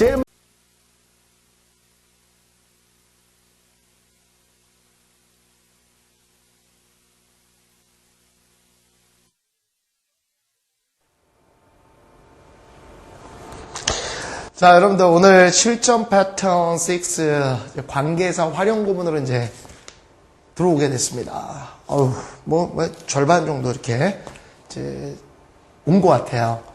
제일 자, 여러분들 오늘 실전 패턴 6 관계사 활용 구문으로 이제 들어오게 됐습니다. 뭐 절반 정도 이렇게 이제 온 것 같아요.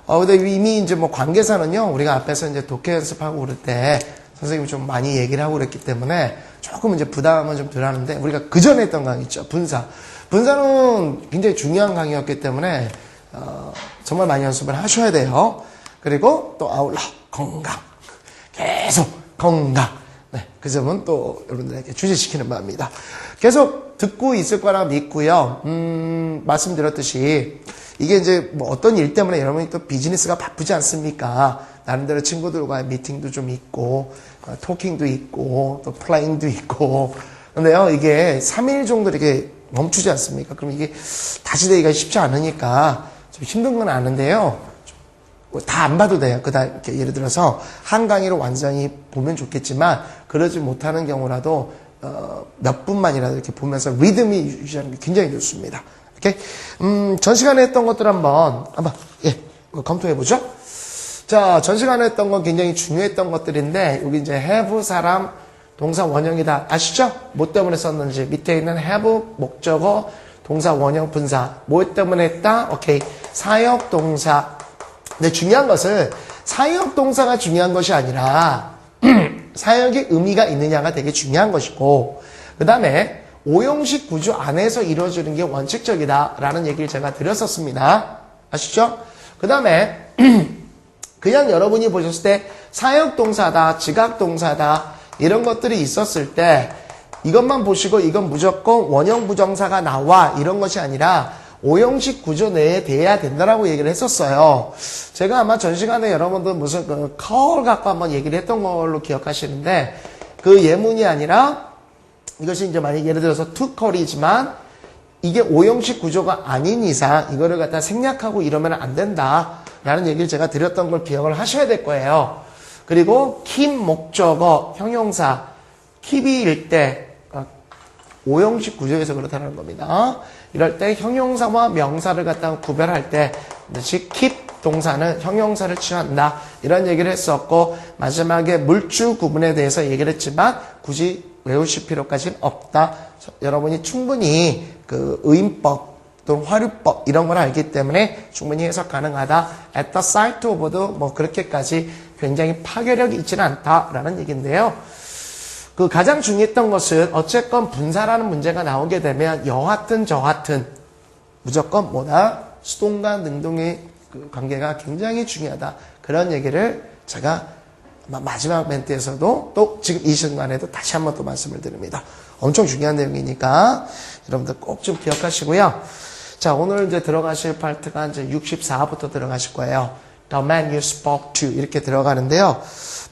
근데 이미 이제 뭐 관계사는요, 우리가 앞에서 이제 독해 연습하고 그럴 때 선생님이 좀 많이 얘기를 하고 그랬기 때문에 조금 이제 부담은 좀 덜 하는데, 우리가 그 전에 했던 강의 있죠. 분사. 분사는 굉장히 중요한 강의였기 때문에, 정말 많이 연습을 하셔야 돼요. 그리고 또 아울러, 건강. 계속 건강. 네, 그 점은 또 여러분들에게 주시시키는 바입니다. 계속 듣고 있을 거라 믿고요. 말씀드렸듯이 이게 이제 뭐 어떤 일 때문에 여러분이 또 비즈니스가 바쁘지 않습니까? 나름대로 친구들과의 미팅도 좀 있고, 토킹도 있고, 또 플레잉도 있고. 근데요, 이게 3일 정도 이렇게 멈추지 않습니까? 그럼 이게 다시 되기가 쉽지 않으니까 좀 힘든 건 아는데요. 다 안 봐도 돼요. 이렇게 예를 들어서 한 강의로 완전히 보면 좋겠지만, 그러지 못하는 경우라도 몇 분만이라도 이렇게 보면서 리듬이 유지하는 게 굉장히 좋습니다. 오케이? 전 시간에 했던 것들 한번 검토해 보죠. 자, 전 시간에 했던 건 굉장히 중요했던 것들인데, 여기 이제 have 사람 동사 원형이다. 아시죠? 뭐 때문에 썼는지. 밑에 있는 have 목적어 동사 원형 분사. 뭐 때문에 했다? 오케이. 사역 동사. 근데 중요한 것은 사역 동사가 중요한 것이 아니라 사역의 의미가 있느냐가 되게 중요한 것이고, 그 다음에 오형식 구조 안에서 이루어지는 게 원칙적이다라는 얘기를 제가 드렸었습니다. 아시죠? 그 다음에 그냥 여러분이 보셨을 때 사역 동사다, 지각 동사다 이런 것들이 있었을 때 이것만 보시고 이건 무조건 원형 부정사가 나와 이런 것이 아니라 오형식 구조 내에 돼야 된다라고 얘기를 했었어요. 제가 아마 전 시간에 여러분들 무슨 call 갖고 한번 얘기를 했던 걸로 기억하시는데, 그 예문이 아니라 이것이 이제 만약 예를 들어서 to call이지만 이게 오형식 구조가 아닌 이상 이거를 갖다 생략하고 이러면 안 된다라는 얘기를 제가 드렸던 걸 기억을 하셔야 될 거예요. 그리고 keep 목적어 형용사 keep일 때 오형식 구조에서 그렇다는 겁니다. 이럴 때 형용사와 명사를 갖다가 구별할 때 즉 keep 동사는 형용사를 취한다 이런 얘기를 했었고, 마지막에 물주 구분에 대해서 얘기를 했지만 굳이 외우실 필요까지는 없다. 여러분이 충분히 그 의인법 또는 화류법 이런 걸 알기 때문에 충분히 해석 가능하다. at the site of도 뭐 그렇게까지 굉장히 파괴력이 있지는 않다라는 얘기인데요. 그 가장 중요했던 것은 어쨌건 분사라는 문제가 나오게 되면 여하튼 저하튼 무조건 뭐다? 수동과 능동의 그 관계가 굉장히 중요하다. 그런 얘기를 제가 마지막 멘트에서도 또 지금 이 순간에도 다시 한번 또 말씀을 드립니다. 엄청 중요한 내용이니까 여러분들 꼭 좀 기억하시고요. 자, 오늘 이제 들어가실 파트가 이제 64부터 들어가실 거예요. The man you spoke to 이렇게 들어가는데요.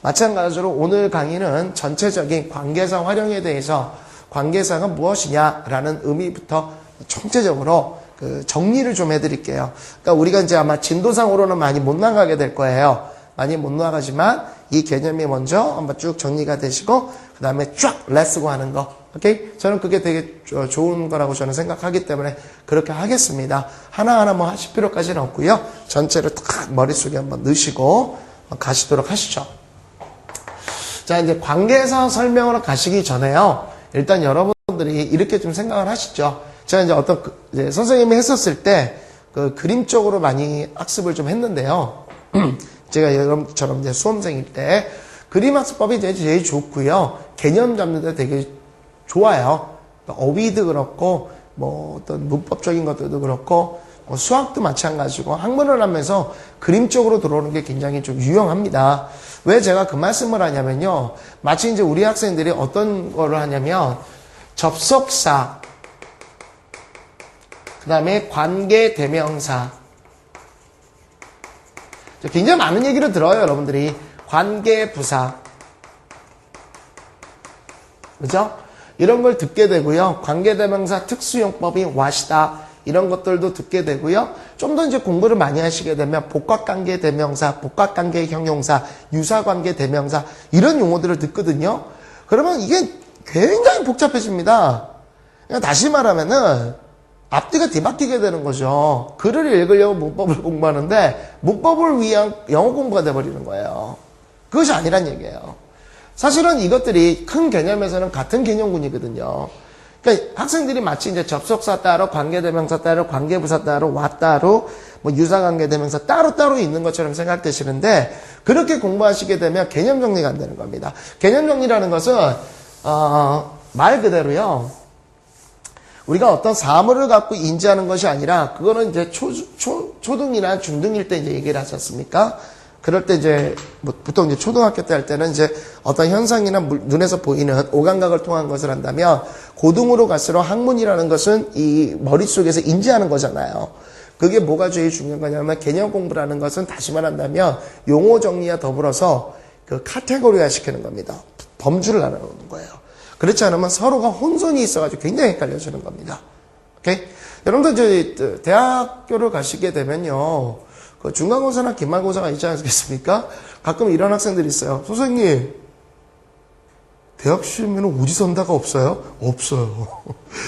마찬가지로 오늘 강의는 전체적인 관계사 활용에 대해서 관계사가 무엇이냐라는 의미부터 총체적으로 그 정리를 좀 해드릴게요. 그러니까 우리가 이제 아마 진도상으로는 많이 못 나가게 될 거예요. 많이 못 나가지만 이 개념이 먼저 한번 쭉 정리가 되시고 그 다음에 쫙 레츠고 하는 거. 오케이? 저는 그게 되게 좋은 거라고 저는 생각하기 때문에 그렇게 하겠습니다. 하나하나 뭐 하실 필요까지는 없고요. 전체를 딱 머릿속에 한번 넣으시고 가시도록 하시죠. 자, 이제 관계사 설명으로 가시기 전에요. 일단 여러분들이 이렇게 좀 생각을 하시죠. 제가 이제 어떤 이제 선생님이 했었을 때 그 그림 쪽으로 많이 학습을 좀 했는데요. 제가 여러분처럼 이제 수험생일 때 그림 학습법이 이제 제일 좋고요. 개념 잡는 데 되게 좋아요. 어휘도 그렇고 뭐 어떤 문법적인 것들도 그렇고 뭐 수학도 마찬가지고 학문을 하면서 그림 쪽으로 들어오는 게 굉장히 좀 유용합니다. 왜 제가 그 말씀을 하냐면요. 마치 이제 우리 학생들이 어떤 거를 하냐면 접속사, 그 다음에 관계대명사. 굉장히 많은 얘기를 들어요, 여러분들이. 관계부사. 그죠? 이런 걸 듣게 되고요. 관계대명사 특수용법이 what이다. 이런 것들도 듣게 되고요. 좀 더 이제 공부를 많이 하시게 되면 복합관계 대명사, 복합관계 형용사, 유사관계 대명사 이런 용어들을 듣거든요. 그러면 이게 굉장히 복잡해집니다. 그냥 다시 말하면은 앞뒤가 뒤바뀌게 되는 거죠. 글을 읽으려고 문법을 공부하는데 문법을 위한 영어 공부가 돼버리는 거예요. 그것이 아니란 얘기예요. 사실은 이것들이 큰 개념에서는 같은 개념군이거든요. 그러니까 학생들이 마치 이제 접속사 따로, 관계대명사 따로, 관계부사 따로, 와 따로, 뭐 유사관계대명사 따로따로 있는 것처럼 생각되시는데 그렇게 공부하시게 되면 개념 정리가 안 되는 겁니다. 개념 정리라는 것은 말 그대로요. 우리가 어떤 사물을 갖고 인지하는 것이 아니라 그거는 이제 초등이나 중등일 때 이제 얘기를 하지 않습니까? 그럴 때 이제 뭐 보통 이제 초등학교 때 할 때는 이제 어떤 현상이나 눈에서 보이는 오감각을 통한 것을 한다면 고등으로 갈수록 학문이라는 것은 이 머릿속에서 인지하는 거잖아요. 그게 뭐가 제일 중요한 거냐면 개념 공부라는 것은 다시 말한다면 용어 정리와 더불어서 그 카테고리화 시키는 겁니다. 범주를 나누는 거예요. 그렇지 않으면 서로가 혼선이 있어가지고 굉장히 헷갈려지는 겁니다. 오케이? 여러분들 이제 대학교를 가시게 되면요. 그 중간고사나 기말고사가 있지 않겠습니까? 가끔 이런 학생들이 있어요. 선생님, 대학 시험에는 오지선다가 없어요? 없어요.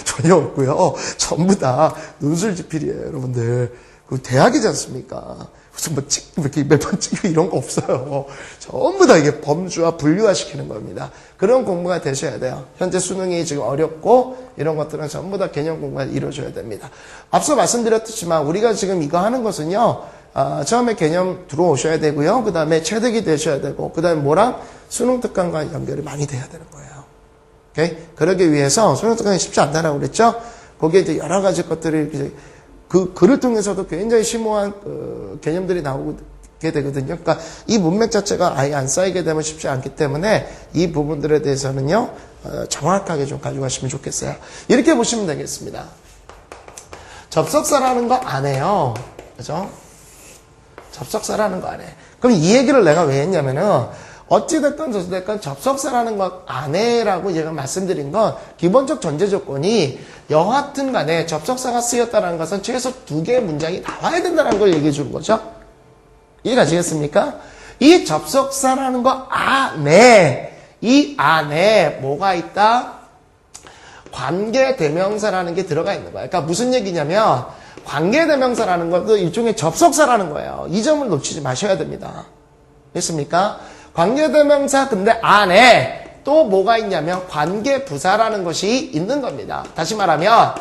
전혀 없고요. 전부 다 논술지필이에요, 여러분들. 그 대학이지 않습니까? 무슨 뭐 이렇게 몇 번 찍고 이런 거 없어요. 전부 다 이게 범주와 분류화 시키는 겁니다. 그런 공부가 되셔야 돼요. 현재 수능이 지금 어렵고 이런 것들은 전부 다 개념 공부가 이루어져야 됩니다. 앞서 말씀드렸지만 우리가 지금 이거 하는 것은요. 처음에 개념 들어오셔야 되고요. 그 다음에 체득이 되셔야 되고, 그 다음에 뭐랑? 수능 특강과 연결이 많이 돼야 되는 거예요. 오케이? 그러기 위해서 수능 특강이 쉽지 않다라고 그랬죠? 거기에 이제 여러 가지 것들이 이제 그 글을 통해서도 굉장히 심오한 개념들이 나오게 되거든요. 그러니까 이 문맥 자체가 아예 안 쌓이게 되면 쉽지 않기 때문에 이 부분들에 대해서는요, 정확하게 좀 가져가시면 좋겠어요. 이렇게 보시면 되겠습니다. 접속사라는 거 안 해요. 그죠? 접속사라는 거 안 해. 그럼 이 얘기를 내가 왜 했냐면은, 어찌됐건 저찌됐건 접속사라는 것 안 해라고 제가 말씀드린 건 기본적 전제 조건이 여하튼 간에 접속사가 쓰였다는 것은 최소 2개의 문장이 나와야 된다는 걸 얘기해 주는 거죠. 이해가시겠습니까? 이 접속사라는 거 안에, 이 안에 뭐가 있다? 관계대명사라는 게 들어가 있는 거예요. 그러니까 무슨 얘기냐면 관계대명사라는 것도 일종의 접속사라는 거예요. 이 점을 놓치지 마셔야 됩니다. 됐습니까? 관계대명사 근데 안에 또 뭐가 있냐면 관계부사라는 것이 있는 겁니다. 다시 말하면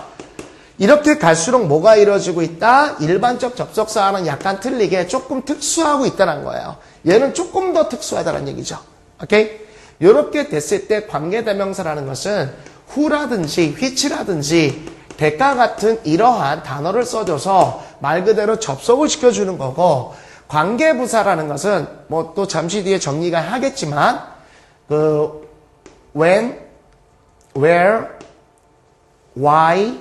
이렇게 갈수록 뭐가 이루어지고 있다? 일반적 접속사와는 약간 틀리게 조금 특수하고 있다는 거예요. 얘는 조금 더 특수하다는 얘기죠. 오케이? 이렇게 됐을 때 관계대명사라는 것은 who라든지 which라든지 대가 같은 이러한 단어를 써줘서 말 그대로 접속을 시켜주는 거고, 관계부사라는 것은 뭐 또 잠시 뒤에 정리가 하겠지만 그 when, where, why,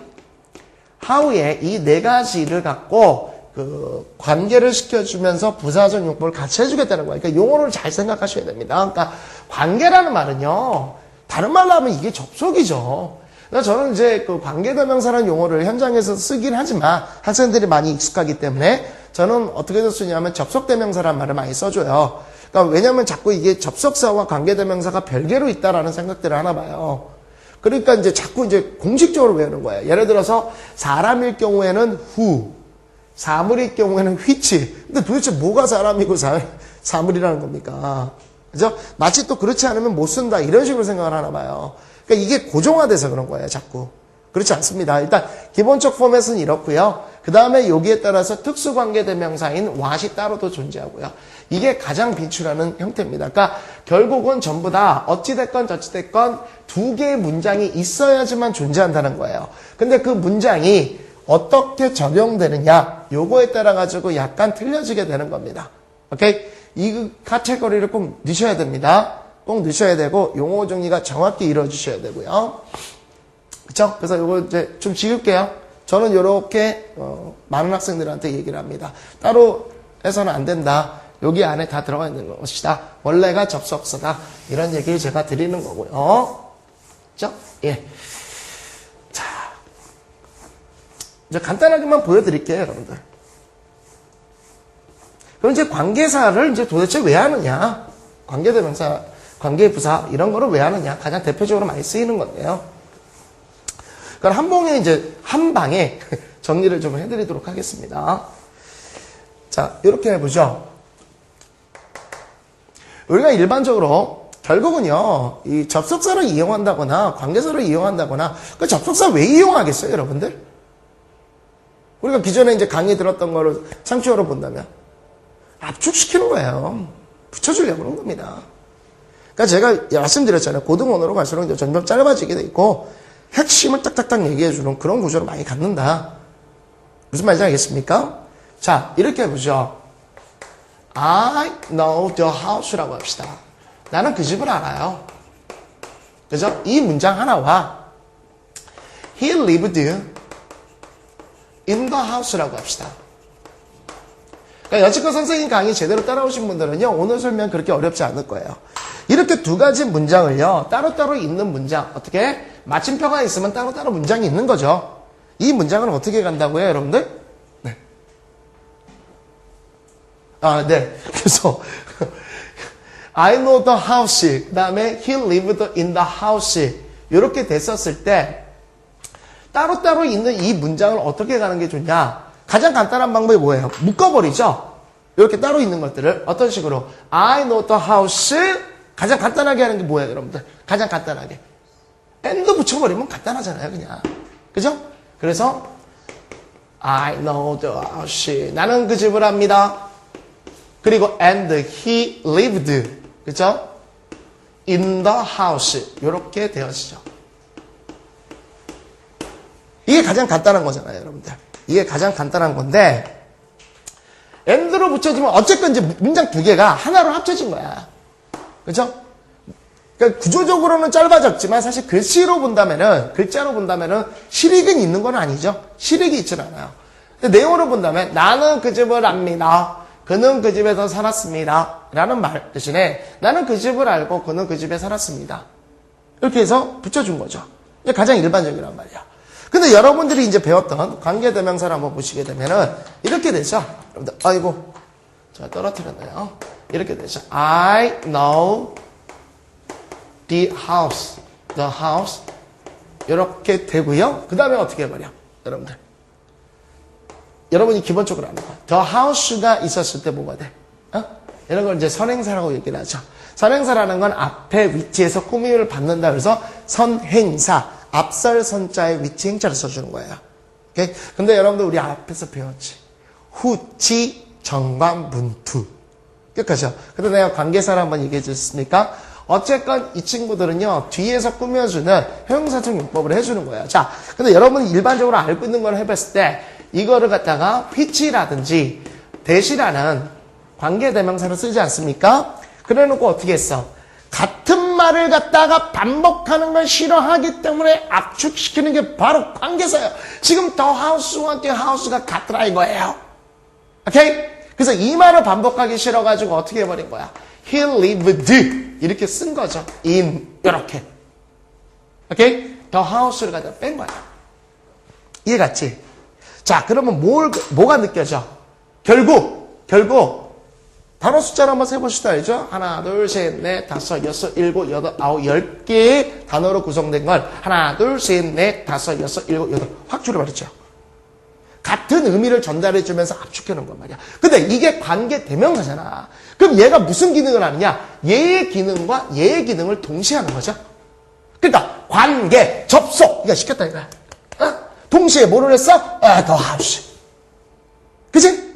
how의 이 네 가지를 갖고 그 관계를 시켜주면서 부사적 용법을 같이 해주겠다는 거예요. 그러니까 용어를 잘 생각하셔야 됩니다. 그러니까 관계라는 말은요, 다른 말로 하면 이게 접속이죠. 그래서 저는 이제 그 관계대명사라는 용어를 현장에서 쓰긴 하지만 학생들이 많이 익숙하기 때문에 저는 어떻게 쓰냐면 접속대명사라는 말을 많이 써줘요. 그러니까 왜냐면 자꾸 이게 접속사와 관계대명사가 별개로 있다라는 생각들을 하나 봐요. 그러니까 이제 자꾸 이제 공식적으로 외우는 거예요. 예를 들어서 사람일 경우에는 who, 사물일 경우에는 which. 근데 도대체 뭐가 사람이고 사물이라는 겁니까? 그죠? 마치 또 그렇지 않으면 못 쓴다 이런 식으로 생각을 하나 봐요. 그러니까 이게 고정화돼서 그런 거예요, 자꾸. 그렇지 않습니다. 일단 기본적 포맷은 이렇고요. 그 다음에 여기에 따라서 특수관계대명사인 what이 따로도 존재하고요. 이게 가장 비추라는 형태입니다. 그러니까 결국은 전부 다 어찌됐건 저찌됐건 2개의 문장이 있어야지만 존재한다는 거예요. 근데 그 문장이 어떻게 적용되느냐, 요거에 따라 가지고 약간 틀려지게 되는 겁니다. 오케이? 이 카테고리를 꼭 넣으셔야 됩니다. 꼭 넣으셔야 되고 용어 정리가 정확히 이루어지셔야 되고요. 그쵸? 그래서 요거 이제 좀 지울게요. 저는 요렇게 많은 학생들한테 얘기를 합니다. 따로 해서는 안 된다. 여기 안에 다 들어가 있는 것이다. 원래가 접속사다. 이런 얘기를 제가 드리는 거고요. 그쵸? 예. 자, 이제 간단하게만 보여드릴게요, 여러분들. 그럼 이제 관계사를 이제 도대체 왜 하느냐? 관계대명사, 관계부사, 이런 거를 왜 하느냐? 가장 대표적으로 많이 쓰이는 건데요. 그럼 한 방에 정리를 좀 해드리도록 하겠습니다. 자, 이렇게 해보죠. 우리가 일반적으로 결국은요, 이 접속사를 이용한다거나 관계사를 이용한다거나 그 접속사 왜 이용하겠어요, 여러분들? 우리가 기존에 이제 강의 들었던 거를 상추어로 본다면 압축시키는 거예요. 붙여주려고 그런 겁니다. 그러니까 제가 말씀드렸잖아요. 고등 언어로 갈수록 이제 점점 짧아지게 돼 있고 핵심을 딱딱딱 얘기해주는 그런 구조를 많이 갖는다. 무슨 말인지 알겠습니까? 자, 이렇게 해보죠. I know the house라고 합시다. 나는 그 집을 알아요. 그죠? 이 문장 하나와 He lived in the house라고 합시다. 그러니까 여지껏 선생님 강의 제대로 따라오신 분들은요, 오늘 설명 그렇게 어렵지 않을 거예요. 이렇게 두 가지 문장을요, 따로따로 있는 문장, 어떻게? 마침표가 있으면 따로따로 문장이 있는 거죠. 이 문장은 어떻게 간다고요, 여러분들? 네. 아, 네. 그래서, I know the house, 그 다음에 he lived in the house, 이렇게 됐었을 때, 따로따로 있는 이 문장을 어떻게 가는 게 좋냐? 가장 간단한 방법이 뭐예요? 묶어버리죠? 이렇게 따로 있는 것들을 어떤 식으로? I know the house, 가장 간단하게 하는 게 뭐예요, 여러분들? 가장 간단하게. and 붙여버리면 간단하잖아요, 그냥. 그죠? 그래서, I know the house. 나는 그 집을 압니다. 그리고 and he lived. 그죠? in the house. 이렇게 되어지죠. 이게 가장 간단한 거잖아요, 여러분들. 이게 가장 간단한 건데, and로 붙여주면 어쨌건 이제 문장 두 개가 하나로 합쳐진 거야. 그죠? 그러니까 구조적으로는 짧아졌지만 사실 글자로 본다면은 실익은 있는 건 아니죠. 실익이 있지는 않아요. 근데 내용으로 본다면 나는 그 집을 압니다. 그는 그 집에서 살았습니다. 라는 말 대신에 나는 그 집을 알고 그는 그 집에 살았습니다. 이렇게 해서 붙여준 거죠. 이게 가장 일반적이란 말이야. 근데 여러분들이 이제 배웠던 관계대명사를 한번 보시게 되면은 이렇게 되죠. 여러분들, 아이고, 제가 떨어뜨렸네요. 이렇게 되죠. I know the house. The house. 이렇게 되고요. 그 다음에 어떻게 해버려? 여러분들. 여러분이 기본적으로 아는 거. The house가 있었을 때 뭐가 돼? 이런 걸 이제 선행사라고 얘기를 하죠. 선행사라는 건 앞에 위치에서 꾸밈을 받는다. 그래서 선행사. 앞설 선자의 위치 행자를 써주는 거예요. 오케이? 근데 여러분들 우리 앞에서 배웠지. 후치, 정관, 문투. 끝까지요. 근데 내가 관계사를 한번 얘기해 줬습니까? 어쨌건 이 친구들은요, 뒤에서 꾸며주는 형용사적 용법을 해주는 거예요. 자, 근데 여러분이 일반적으로 알고 있는 걸 해봤을 때, 이거를 갖다가 which라든지 대시라는 관계대명사를 쓰지 않습니까? 그래 놓고 어떻게 했어? 같은 말을 갖다가 반복하는 걸 싫어하기 때문에 압축시키는 게 바로 관계사예요. 지금 the house와 the house가 같더라 이거예요. 오케이? 그래서 이 말을 반복하기 싫어가지고 어떻게 해버린 거야? He lived 이렇게 쓴 거죠. in 이렇게. 오케이? the house를 갖다 뺀 거야. 이해갔지? 자, 그러면 뭐가 느껴져? 결국 단어 숫자를 한번 세보시다 알죠? 하나, 둘, 셋, 넷, 다섯, 여섯, 일곱, 여덟, 아홉, 10개의 단어로 구성된 걸 하나, 둘, 셋, 넷, 다섯, 여섯, 일곱, 여덟 확 줄여버렸죠. 같은 의미를 전달해주면서 압축해놓은 건 말이야. 근데 이게 관계 대명사잖아. 그럼 얘가 무슨 기능을 하느냐? 얘의 기능과 얘의 기능을 동시에 하는 거죠. 그러니까 관계, 접속 이거 시켰다 이거야. 동시에 뭐를 했어? the house. 그치?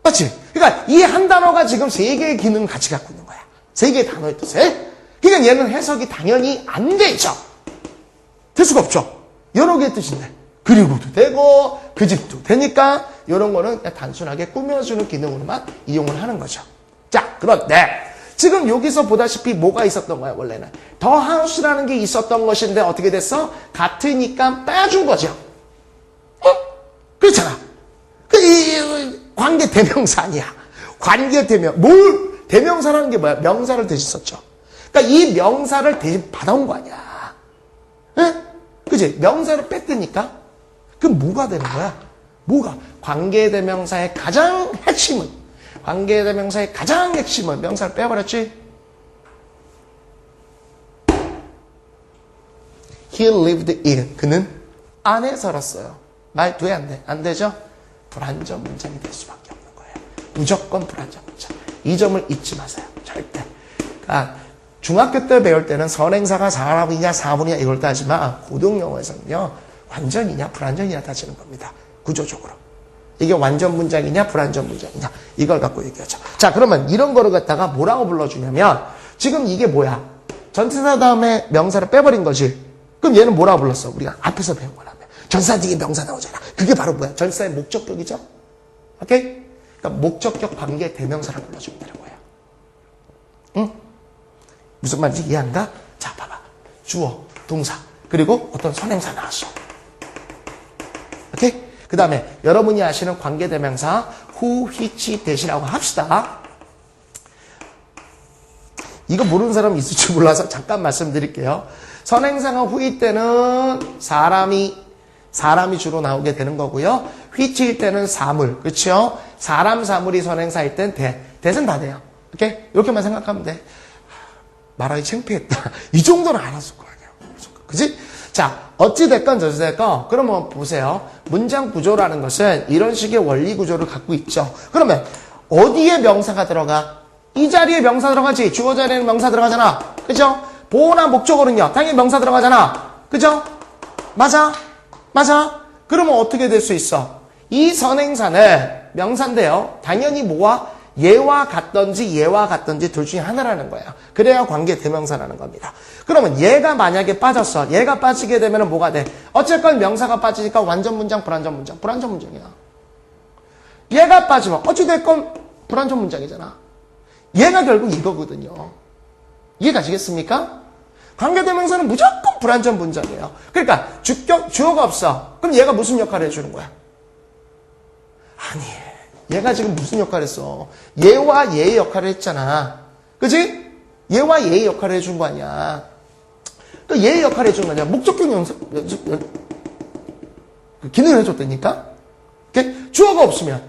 맞지? 그러니까 이 한 단어가 지금 세 개의 기능을 같이 갖고 있는 거야. 세 개의 단어의 뜻에. 그러니까 얘는 해석이 당연히 안 되죠. 될 수가 없죠. 여러 개의 뜻인데. 그리고도 되고 그 집도 되니까 이런 거는 그냥 단순하게 꾸며주는 기능으로만 이용을 하는 거죠. 자, 그런데 지금 여기서 보다시피 뭐가 있었던 거야 원래는. 더 하우스라는 게 있었던 것인데 어떻게 됐어? 같으니까 빼준 거죠. 그렇잖아. 관계 대명사 아니야. 관계 대명사라는 게 뭐야? 명사를 대신 썼죠. 그러니까 이 명사를 대신 받아온 거 아니야. 응? 그지? 명사를 뺐으니까. 그럼 뭐가 되는 거야? 뭐가? 관계대명사의 가장 핵심은, 관계대명사의 가장 핵심은 명사를 빼버렸지? He lived in. 그는 안에 살았어요. 말 돼, 안 돼? 안 되죠? 불완전 문장이 될 수밖에 없는 거예요. 무조건 불완전 문장. 이 점을 잊지 마세요. 절대. 그러니까 중학교 때 배울 때는 선행사가 사람이냐 사물이냐 이걸 따지만 고등영어에서는요. 완전이냐 불완전이냐 따지는 겁니다. 구조적으로. 이게 완전 문장이냐 불완전 문장이냐 이걸 갖고 얘기하죠. 자, 그러면 이런 거를 갖다가 뭐라고 불러주냐면 지금 이게 뭐야? 전치사 다음에 명사를 빼버린 거지. 그럼 얘는 뭐라고 불렀어? 우리가 앞에서 배운 거라며. 전치사 뒤에 명사 나오잖아. 그게 바로 뭐야? 전치사의 목적격이죠? 오케이? 그러니까 목적격 관계 대명사를 불러주면 되는 거예요. 응? 무슨 말인지 이해 안 가? 자, 봐봐. 주어, 동사, 그리고 어떤 선행사 나왔어. 오케이? 그 다음에 여러분이 아시는 관계대명사 who, which, that이라고 합시다. 이거 모르는 사람 있을지 몰라서 잠깐 말씀드릴게요. 선행사가 who일 때는 사람이 주로 나오게 되는 거고요. which일 때는 사물, 그렇죠? 사람, 사물이 선행사일 땐 that은 다 돼요. 오케이? 이렇게만 생각하면 돼. 말하기 창피했다. 이 정도는 알았을 거 아니야. 그지? 자, 어찌됐건 저찌됐건 그러면 보세요. 문장 구조라는 것은 이런 식의 원리 구조를 갖고 있죠. 그러면 어디에 명사가 들어가? 이 자리에 명사 들어가지. 주어 자리에는 명사 들어가잖아. 그죠? 보호나 목적어는요. 당연히 명사 들어가잖아. 그죠? 맞아? 맞아? 그러면 어떻게 될 수 있어? 이 선행사는 명사인데요. 당연히 뭐와? 얘와 같던지 둘 중에 하나라는 거예요. 그래야 관계 대명사라는 겁니다. 그러면 얘가 만약에 빠졌어. 얘가 빠지게 되면 뭐가 돼? 어쨌건 명사가 빠지니까 완전 문장, 불완전 문장. 불완전 문장이야. 얘가 빠지면 어찌됐건 불완전 문장이잖아. 얘가 결국 이거거든요. 이해가시겠습니까? 관계 대명사는 무조건 불완전 문장이에요. 그러니까 주어가 없어. 그럼 얘가 무슨 역할을 해주는 거야? 아니, 얘가 지금 무슨 역할을 했어? 얘와 얘의 역할을 했잖아. 그지? 얘와 얘의 역할을 해준 거 아니야. 또 얘의 역할을 해준 거 아니야. 목적격 연습, 기능을 해줬다니까? 주어가 없으면,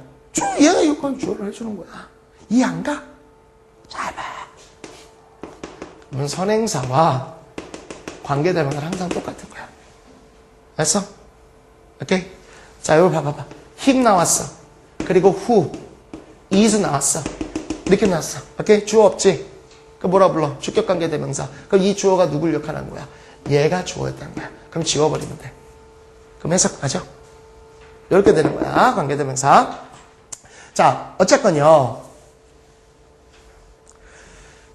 얘가 주어를 해주는 거야. 이해 안 가? 잘 봐. 그러면 선행사와 관계대명사는 항상 똑같은 거야. 알았어? 오케이? 자, 여기 봐봐봐. 힘 나왔어. 그리고 who, is 나왔어. 이렇게 나왔어. 오케이? 주어 없지? 그 뭐라 불러? 주격관계 대명사. 그럼 이 주어가 누굴 역할하는 거야? 얘가 주어였다는 거야. 그럼 지워버리면 돼. 그럼 해석하죠? 이렇게 되는 거야. 관계 대명사. 자, 어쨌건요.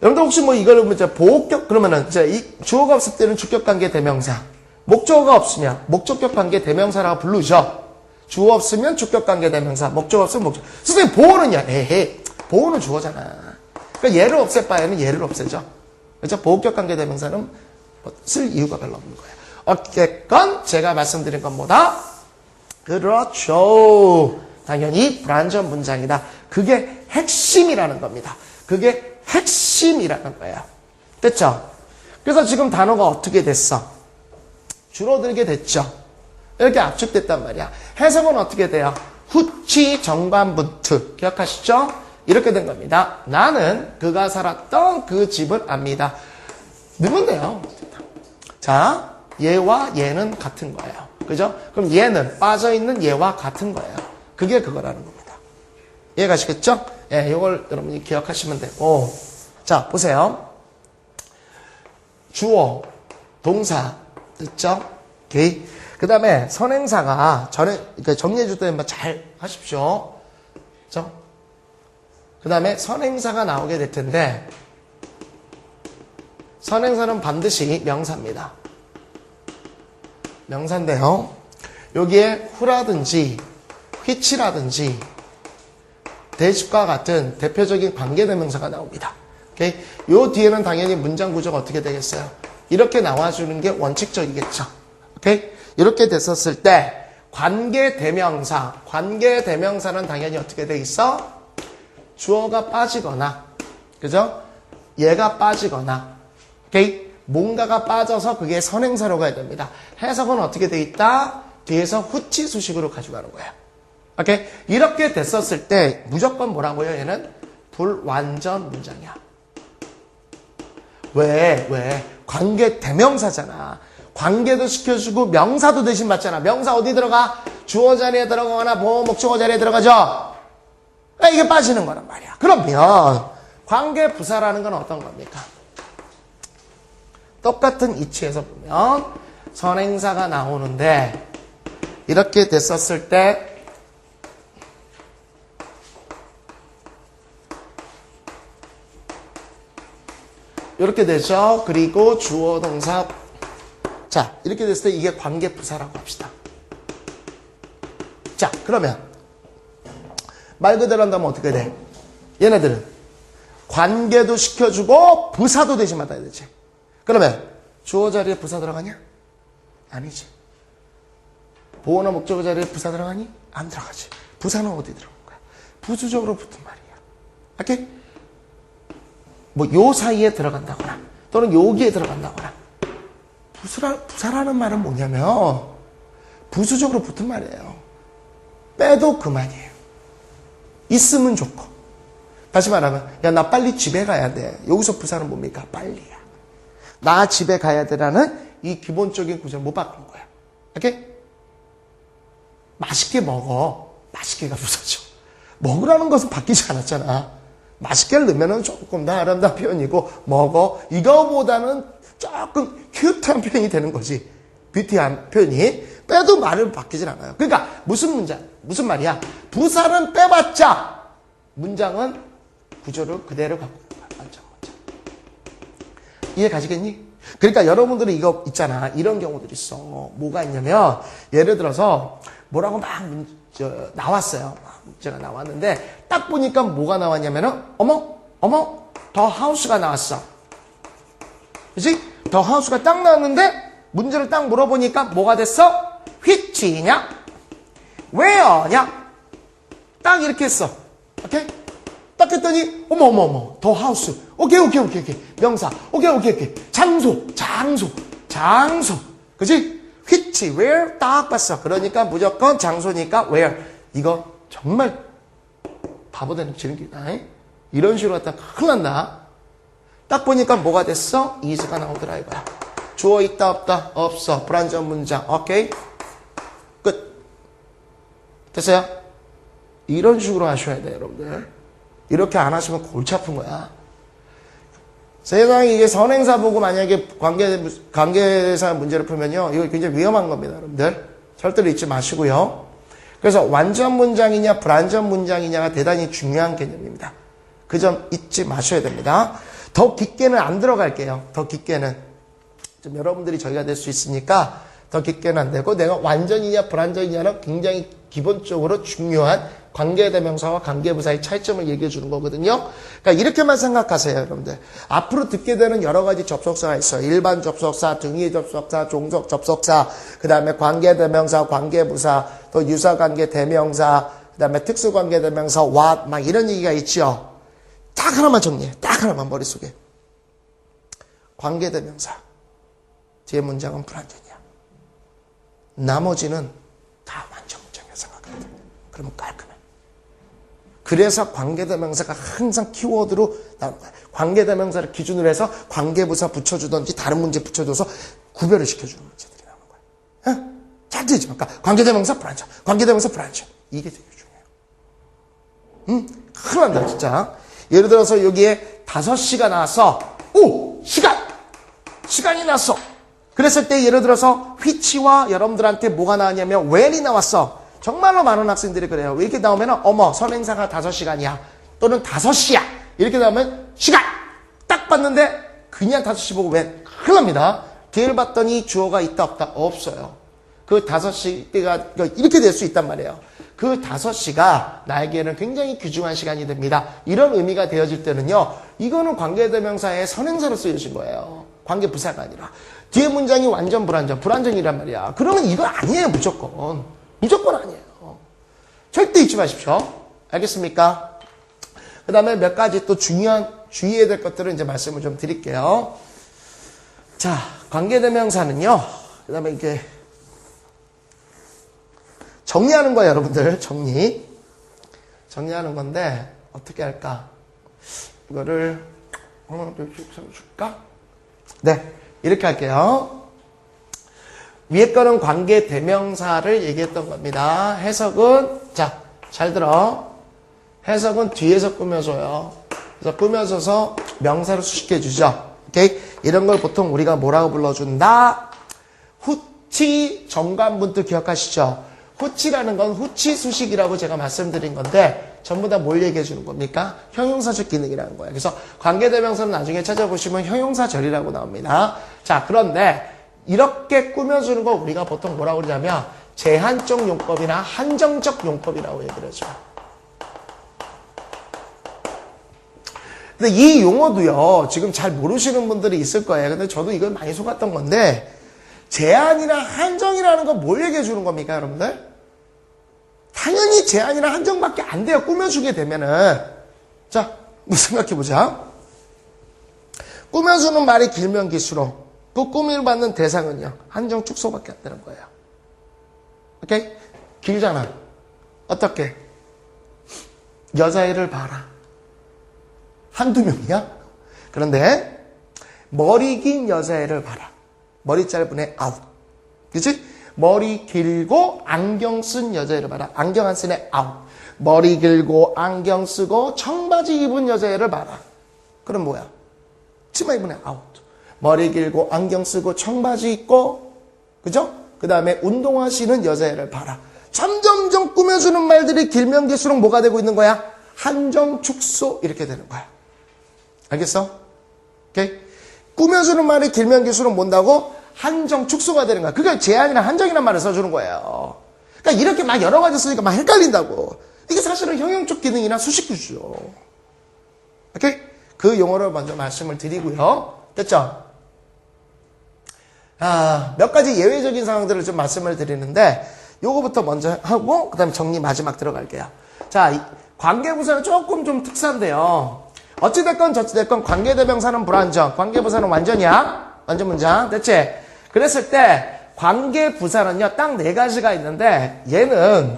여러분들 혹시 뭐 이걸 이제 보호격 그러면은 이제 이 주어가 없을 때는 주격관계 대명사. 목적어가 없으면 목적격 관계 대명사라고 부르죠. 주어 없으면 주격관계 대명사, 목적 없으면 목적. 선생님 보호는요? 에헤, 보호는 주어잖아. 그러니까 얘를 없앨 바에는 얘를 없애죠. 그렇죠? 보호격 관계 대명사는 쓸 이유가 별로 없는 거예요. 어쨌건 제가 말씀드린 건 뭐다? 그렇죠. 당연히 불완전 문장이다. 그게 핵심이라는 겁니다. 그게 핵심이라는 거예요. 됐죠? 그래서 지금 단어가 어떻게 됐어? 줄어들게 됐죠. 이렇게 압축됐단 말이야. 해석은 어떻게 돼요? 후치 정관분투. 기억하시죠? 이렇게 된 겁니다. 나는 그가 살았던 그 집을 압니다. 넣으면 돼요. 자, 얘와 얘는 같은 거예요. 그죠? 그럼 얘는 빠져있는 얘와 같은 거예요. 그게 그거라는 겁니다. 이해가시겠죠? 예, 이걸 여러분이 기억하시면 되고. 자, 보세요. 주어, 동사, 됐죠? 오케이. 그 다음에 선행사가 정리해줄 때 잘 하십시오. 그죠? 그 다음에 선행사가 나오게 될 텐데, 선행사는 반드시 명사입니다. 명사인데요. 여기에 who라든지 which라든지 that과 같은 대표적인 관계대명사가 나옵니다. 오케이? 요 뒤에는 당연히 문장 구조가 어떻게 되겠어요? 이렇게 나와주는 게 원칙적이겠죠. 오케이? 이렇게 됐었을 때 관계대명사는 당연히 어떻게 돼 있어? 주어가 빠지거나, 그죠? 얘가 빠지거나, 오케이? 뭔가가 빠져서 그게 선행사로 가야 됩니다. 해석은 어떻게 돼 있다? 뒤에서 후치 수식으로 가져가는 거예요. 오케이? 이렇게 됐었을 때 무조건 뭐라고요? 얘는 불완전 문장이야. 왜? 관계 대명사잖아. 관계도 시켜주고 명사도 대신 받잖아. 명사 어디 들어가? 주어 자리에 들어가거나 목적어 자리에 들어가죠. 이게 빠지는 거란 말이야. 그러면 관계 부사라는 건 어떤 겁니까? 똑같은 이치에서 보면 선행사가 나오는데 이렇게 됐었을 때 이렇게 되죠. 그리고 주어 동사. 자, 이렇게 됐을 때 이게 관계 부사라고 합시다. 자, 그러면 말 그대로 한다면 어떻게 돼? 얘네들은 관계도 시켜주고 부사도 대신 받아야 되지. 그러면 주어 자리에 부사 들어가냐? 아니지. 보어나 목적어 자리에 부사 들어가니? 안 들어가지. 부사는 어디 들어간 거야? 부수적으로 붙은 말이야. 오케이? 뭐 요 사이에 들어간다거나 또는 여기에 들어간다거나. 부사라는 말은 뭐냐면 부수적으로 붙은 말이에요. 빼도 그만이에요. 있으면 좋고. 다시 말하면 야, 나 빨리 집에 가야 돼. 여기서 부사는 뭡니까? 빨리야. 나 집에 가야 돼라는 이 기본적인 구조를 못 바꾼 거야. 오케이? 맛있게 먹어. 맛있게가 부사죠. 먹으라는 것은 바뀌지 않았잖아. 맛있게를 넣으면 조금 더 아름다운 표현이고 먹어. 이거보다는 조금 큐트한 표현이 되는 거지. 뷰티한 표현이. 빼도 말을 바뀌진 않아요. 그러니까 무슨 말이야? 부사는 빼봤자 문장은 구조를 그대로 갖고 있는 거야. 완전 문장. 이해 가시겠니? 그러니까 여러분들은 이거 있잖아. 이런 경우들이 있어. 뭐가 있냐면 예를 들어서 뭐라고 막 나왔어요. 문제가 나왔는데 딱 보니까 뭐가 나왔냐면은 어머 더 하우스가 나왔어. 그치? 더 하우스가 딱 나왔는데 문제를 딱 물어보니까 뭐가 됐어? which냐? where냐? 딱 이렇게 했어. 오케이? 딱 했더니 어머 더 하우스. 오케이. 명사. 오케이. 장소. 그치? which, where 딱 봤어. 그러니까 무조건 장소니까 where. 이거 정말 바보 되는 지름길이다. 이런 식으로 갖다 큰일 난다. 딱 보니까 뭐가 됐어? is가 나오더라 이거야. 주어 있다 없다? 없어. 불완전 문장. 오케이? 끝. 됐어요? 이런 식으로 하셔야 돼요, 여러분들. 이렇게 안 하시면 골치 아픈 거야. 세상에 이게 선행사 보고 만약에 관계사 문제를 풀면요. 이거 굉장히 위험한 겁니다, 여러분들. 절대로 잊지 마시고요. 그래서 완전 문장이냐, 불완전 문장이냐가 대단히 중요한 개념입니다. 그 점 잊지 마셔야 됩니다. 더 깊게는 안 들어갈게요. 더 깊게는. 좀 여러분들이 저희가 될 수 있으니까 더 깊게는 안 되고 내가 완전이냐, 불완전이냐는 굉장히 기본적으로 중요한 관계대명사와 관계부사의 차이점을 얘기해 주는 거거든요. 그러니까 이렇게만 생각하세요, 여러분들. 앞으로 듣게 되는 여러 가지 접속사가 있어요. 일반 접속사, 등위 접속사, 종속 접속사, 그 다음에 관계대명사, 관계부사, 또 유사관계 대명사, 그 다음에 특수관계대명사, what, 막 이런 얘기가 있죠. 딱 하나만 정리해. 딱 하나만 머릿속에. 관계대명사. 제 문장은 불완전이야. 나머지는 다 완전 문장이라고 생각해야 돼. 그러면 깔끔해. 그래서 관계대명사가 항상 키워드로 나오는 거야. 관계대명사를 기준으로 해서 관계부사 붙여주든지 다른 문제 붙여줘서 구별을 시켜주는 문제들이 나오는 거야. 잘 들지 마. 그러니까 관계대명사 불완전, 관계대명사 불완전. 이게 되게 중요해요. 큰일 난다, 진짜. 예를 들어서 여기에 5시가 나왔어. 오! 시간이 났어. 그랬을 때 예를 들어서 which와 여러분들한테 뭐가 나왔냐면 when이 나왔어. 정말로 많은 학생들이 그래요. 이렇게 나오면 어머 선행사가 5시간이야. 또는 5시야. 이렇게 나오면 시간. 딱 봤는데 그냥 5시 보고 when. 큰일 납니다. 뒤를 봤더니 주어가 있다 없다? 없어요. 그 5시가 이렇게 될 수 있단 말이에요. 그 5시가 나에게는 굉장히 귀중한 시간이 됩니다. 이런 의미가 되어질 때는요. 이거는 관계대명사의 선행사로 쓰여진 거예요. 관계부사가 아니라. 뒤에 문장이 완전 불완전이란 말이야. 그러면 이거 아니에요, 무조건. 무조건 아니에요. 절대 잊지 마십시오. 알겠습니까? 그 다음에 몇 가지 또 주의해야 될 것들을 이제 말씀을 좀 드릴게요. 자, 관계대명사는요. 그 다음에 이게 정리하는 거예요, 여러분들. 정리하는 건데 어떻게 할까? 이거를 하나 둘씩 써줄까? 네, 이렇게 할게요. 위에 거는 관계 대명사를 얘기했던 겁니다. 해석은 자, 잘 들어. 해석은 뒤에서 꾸며줘요. 그래서 꾸며줘서 명사를 수식해주죠. 오케이? 이런 걸 보통 우리가 뭐라고 불러준다? 후치 정관분들 기억하시죠? 후치라는 건 후치 수식이라고 제가 말씀드린 건데 전부 다 뭘 얘기해 주는 겁니까? 형용사적 기능이라는 거예요. 그래서 관계대명사는 나중에 찾아보시면 형용사절이라고 나옵니다. 자, 그런데 이렇게 꾸며주는 거 우리가 보통 뭐라고 그러냐면 제한적 용법이나 한정적 용법이라고 얘기를 해줘요. 근데 이 용어도요, 지금 잘 모르시는 분들이 있을 거예요. 근데 저도 이걸 많이 속았던 건데, 제한이나 한정이라는 건 뭘 얘기해 주는 겁니까, 여러분들? 당연히 제한이나 한정밖에 안 돼요. 꾸며주게 되면은. 자, 생각해보자. 꾸며주는 말이 길면 길수록 그 꾸미를 받는 대상은요, 한정 축소밖에 안 되는 거예요. 오케이? 길잖아. 어떻게? 여자애를 봐라. 한두 명이야? 그런데 머리 긴 여자애를 봐라. 머리 짧은 애 아웃. 그치? 머리 길고 안경 쓴 여자애를 봐라. 안경 안 쓴 애 아웃. 머리 길고 안경 쓰고 청바지 입은 여자애를 봐라. 그럼 뭐야? 치마 입은 애 아웃. 머리 길고 안경 쓰고 청바지 입고, 그죠? 그 다음에 운동화 신은 여자애를 봐라. 점점점 꾸며주는 말들이 길면 길수록 뭐가 되고 있는 거야? 한정 축소 이렇게 되는 거야. 알겠어? 오케이? 꾸며주는 말이 길면 길수록 뭔다고? 한정 축소가 되는 거야. 그게 제한이나 한정이란 말을 써주는 거예요. 그러니까 이렇게 막 여러 가지 쓰니까 막 헷갈린다고. 이게 사실은 형용적 기능이나 수식 규슈죠. 오케이? 그 용어를 먼저 말씀을 드리고요. 됐죠? 몇 가지 예외적인 상황들을 좀 말씀을 드리는데 요거부터 먼저 하고 그 다음에 정리 마지막 들어갈게요. 자, 관계부사는 조금 좀 특수한데요. 어찌됐건 저찌됐건 관계대명사는 불완전, 관계부사는 완전이야. 완전 문장. 됐지? 그랬을 때 관계부사는요, 딱 4가지가 있는데 얘는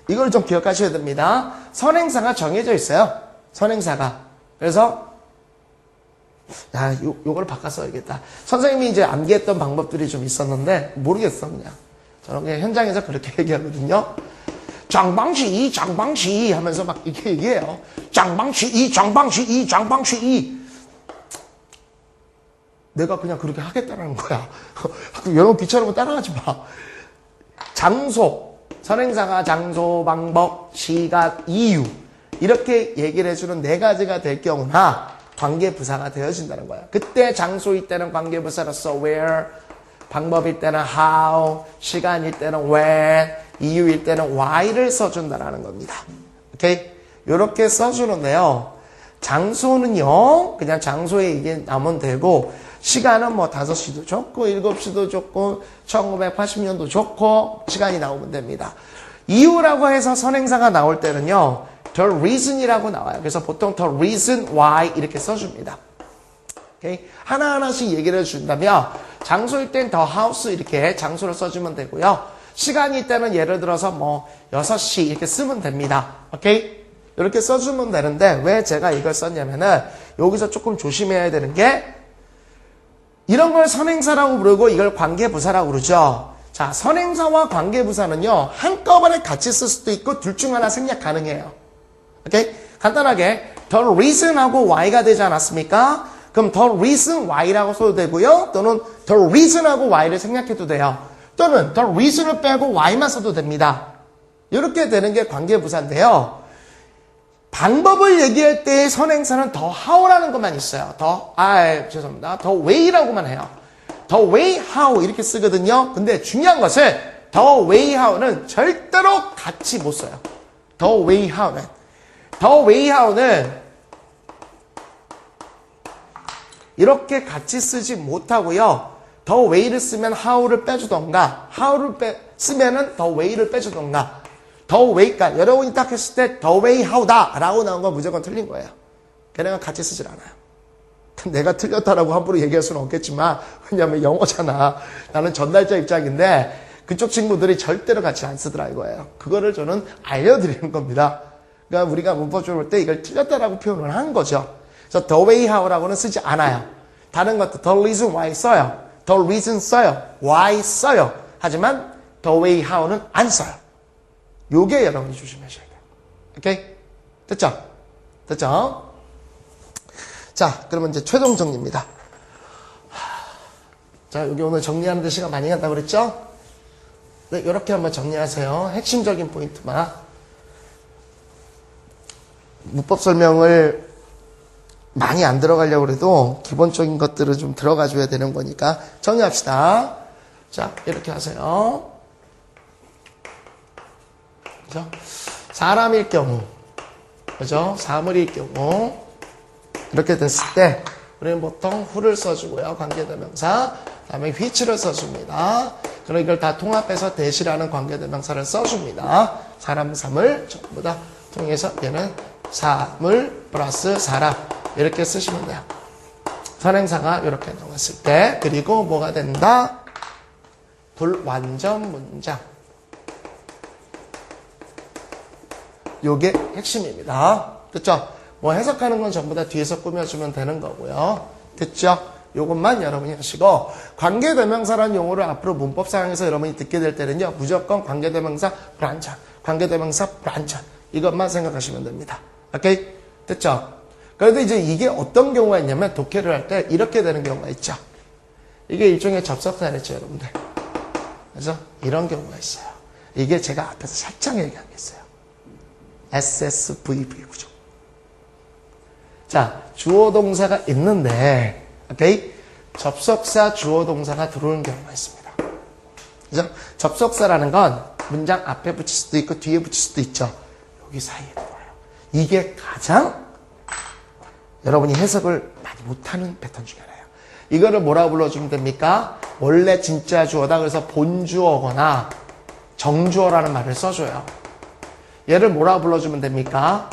이걸 좀 기억하셔야 됩니다. 선행사가 정해져 있어요. 선행사가. 그래서 요걸 바꿔 써야겠다. 선생님이 이제 암기했던 방법들이 좀 있었는데 모르겠어 그냥. 저는 그냥 현장에서 그렇게 얘기하거든요. 장방시 장방시 하면서 막 이렇게 얘기해요. 장방시 장방시 장방시 내가 그냥 그렇게 하겠다는 거야. 여러분 귀찮으면 따라하지 마. 장소, 선행사가 장소, 방법, 시간, 이유 이렇게 얘기를 해주는 4가지가 될 경우나 관계부사가 되어진다는 거야. 그때 장소일 때는 관계부사로서 where, 방법일 때는 how, 시간일 때는 when, 이유일 때는 why를 써준다는 겁니다. 오케이? 이렇게 써주는데요. 장소는요, 그냥 장소에 이게 나면 되고, 시간은 뭐 5시도 좋고, 7시도 좋고, 1980년도 좋고, 시간이 나오면 됩니다. 이유라고 해서 선행사가 나올 때는요, the reason이라고 나와요. 그래서 보통 the reason why 이렇게 써줍니다. 오케이? 하나하나씩 얘기를 해준다면, 장소일 땐 the house 이렇게 장소를 써주면 되고요. 시간일 때는 예를 들어서 뭐 6시 이렇게 쓰면 됩니다. 오케이? 이렇게 써주면 되는데 왜 제가 이걸 썼냐면은 여기서 조금 조심해야 되는 게 이런 걸 선행사라고 부르고 이걸 관계부사라고 그러죠. 자, 선행사와 관계부사는요 한꺼번에 같이 쓸 수도 있고 둘 중 하나 생략 가능해요. 오케이? 간단하게 the reason하고 why가 되지 않았습니까? 그럼 the reason why라고 써도 되고요. 또는 the reason하고 why를 생략해도 돼요. 또는 the reason을 빼고 why만 써도 됩니다. 이렇게 되는 게 관계부사인데요. 방법을 얘기할 때의 선행사는 the how라는 것만 있어요. 죄송합니다. the way라고만 해요. the way how 이렇게 쓰거든요. 근데 중요한 것은 the way how는 절대로 같이 못 써요. the way how는. the way how는 이렇게 같이 쓰지 못하고요. the way를 쓰면 how를 빼주던가, how를 쓰면은 the way를 빼주던가, the way가 여러분이 딱 했을 때 the way how다 라고 나온 건 무조건 틀린 거예요. 걔네가 같이 쓰질 않아요. 내가 틀렸다라고 함부로 얘기할 수는 없겠지만, 왜냐면 영어잖아. 나는 전달자 입장인데, 그쪽 친구들이 절대로 같이 안 쓰더라 이거예요. 그거를 저는 알려드리는 겁니다. 그러니까 우리가 문법적으로 볼 때 이걸 틀렸다라고 표현을 한 거죠. 그래서 the way how라고는 쓰지 않아요. 다른 것도 the reason why 써요. the reason 써요. why 써요. 하지만 the way how는 안 써요. 요게 여러분이 조심하셔야 돼요. 오케이? 됐죠? 됐죠? 자, 그러면 이제 최종 정리입니다. 자, 여기 오늘 정리하는데 시간 많이 간다고 그랬죠? 네, 이렇게 한번 정리하세요. 핵심적인 포인트만. 문법 설명을 많이 안 들어가려고 해도 기본적인 것들을 좀 들어가줘야 되는 거니까 정리합시다. 자, 이렇게 하세요. 그죠? 사람일 경우, 그죠? 사물일 경우, 이렇게 됐을 때, 우리는 보통 who를 써주고요. 관계대명사. 그 다음에 which를 써줍니다. 그럼 이걸 다 통합해서 that이라는 관계대명사를 써줍니다. 사람, 사물, 전부 다 통해서 얘는 사물 플러스 사람. 이렇게 쓰시면 돼요. 선행사가 이렇게 나왔을 때, 그리고 뭐가 된다? 불완전 문장. 요게 핵심입니다. 됐죠? 뭐 해석하는 건 전부 다 뒤에서 꾸며주면 되는 거고요. 됐죠? 요것만 여러분이 하시고, 관계대명사라는 용어를 앞으로 문법상에서 여러분이 듣게 될 때는요, 무조건 관계대명사 불완전, 관계대명사 불완전. 이것만 생각하시면 됩니다. 오케이? 됐죠? 그런데 이제 이게 어떤 경우가 있냐면, 독해를 할 때 이렇게 되는 경우가 있죠. 이게 일종의 접속사랬죠, 여러분들. 그래서 이런 경우가 있어요. 이게 제가 앞에서 살짝 얘기한 게 있어요. SSVV 구조. 자, 주어 동사가 있는데, 오케이? 접속사 주어 동사가 들어오는 경우가 있습니다. 그죠? 접속사라는 건 문장 앞에 붙일 수도 있고 뒤에 붙일 수도 있죠. 여기 사이에 들어와요. 이게 가장 여러분이 해석을 많이 못하는 패턴 중에 하나예요. 이거를 뭐라고 불러주면 됩니까? 원래 진짜 주어다. 그래서 본주어거나 정주어라는 말을 써줘요. 얘를 뭐라고 불러주면 됩니까?